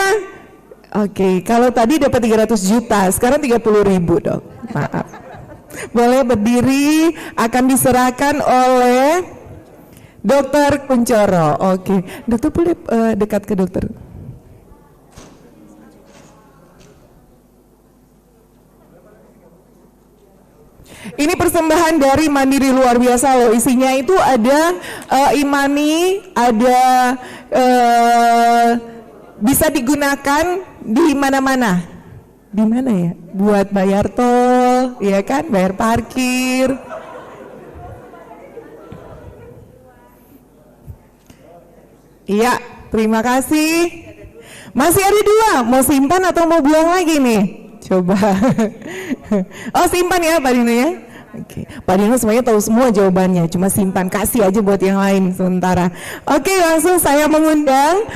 oke, kalau tadi dapat 300 juta, sekarang 30.000 dong. Maaf. Boleh berdiri, akan diserahkan oleh Dokter Kuncoro. Oke, dokter boleh dekat ke dokter. Ini persembahan dari Mandiri luar biasa loh. Isinya itu ada Imani, ada bisa digunakan di mana-mana. Di mana ya? Buat bayar tol, ya kan? Bayar parkir. Iya, terima kasih. Masih ada 2, mau simpan atau mau buang lagi nih? Coba. Oh simpan ya Pak Dino ya. Oke, Pak Dino semuanya tahu semua jawabannya, cuma simpan, kasih aja buat yang lain sementara. Oke, langsung saya mengundang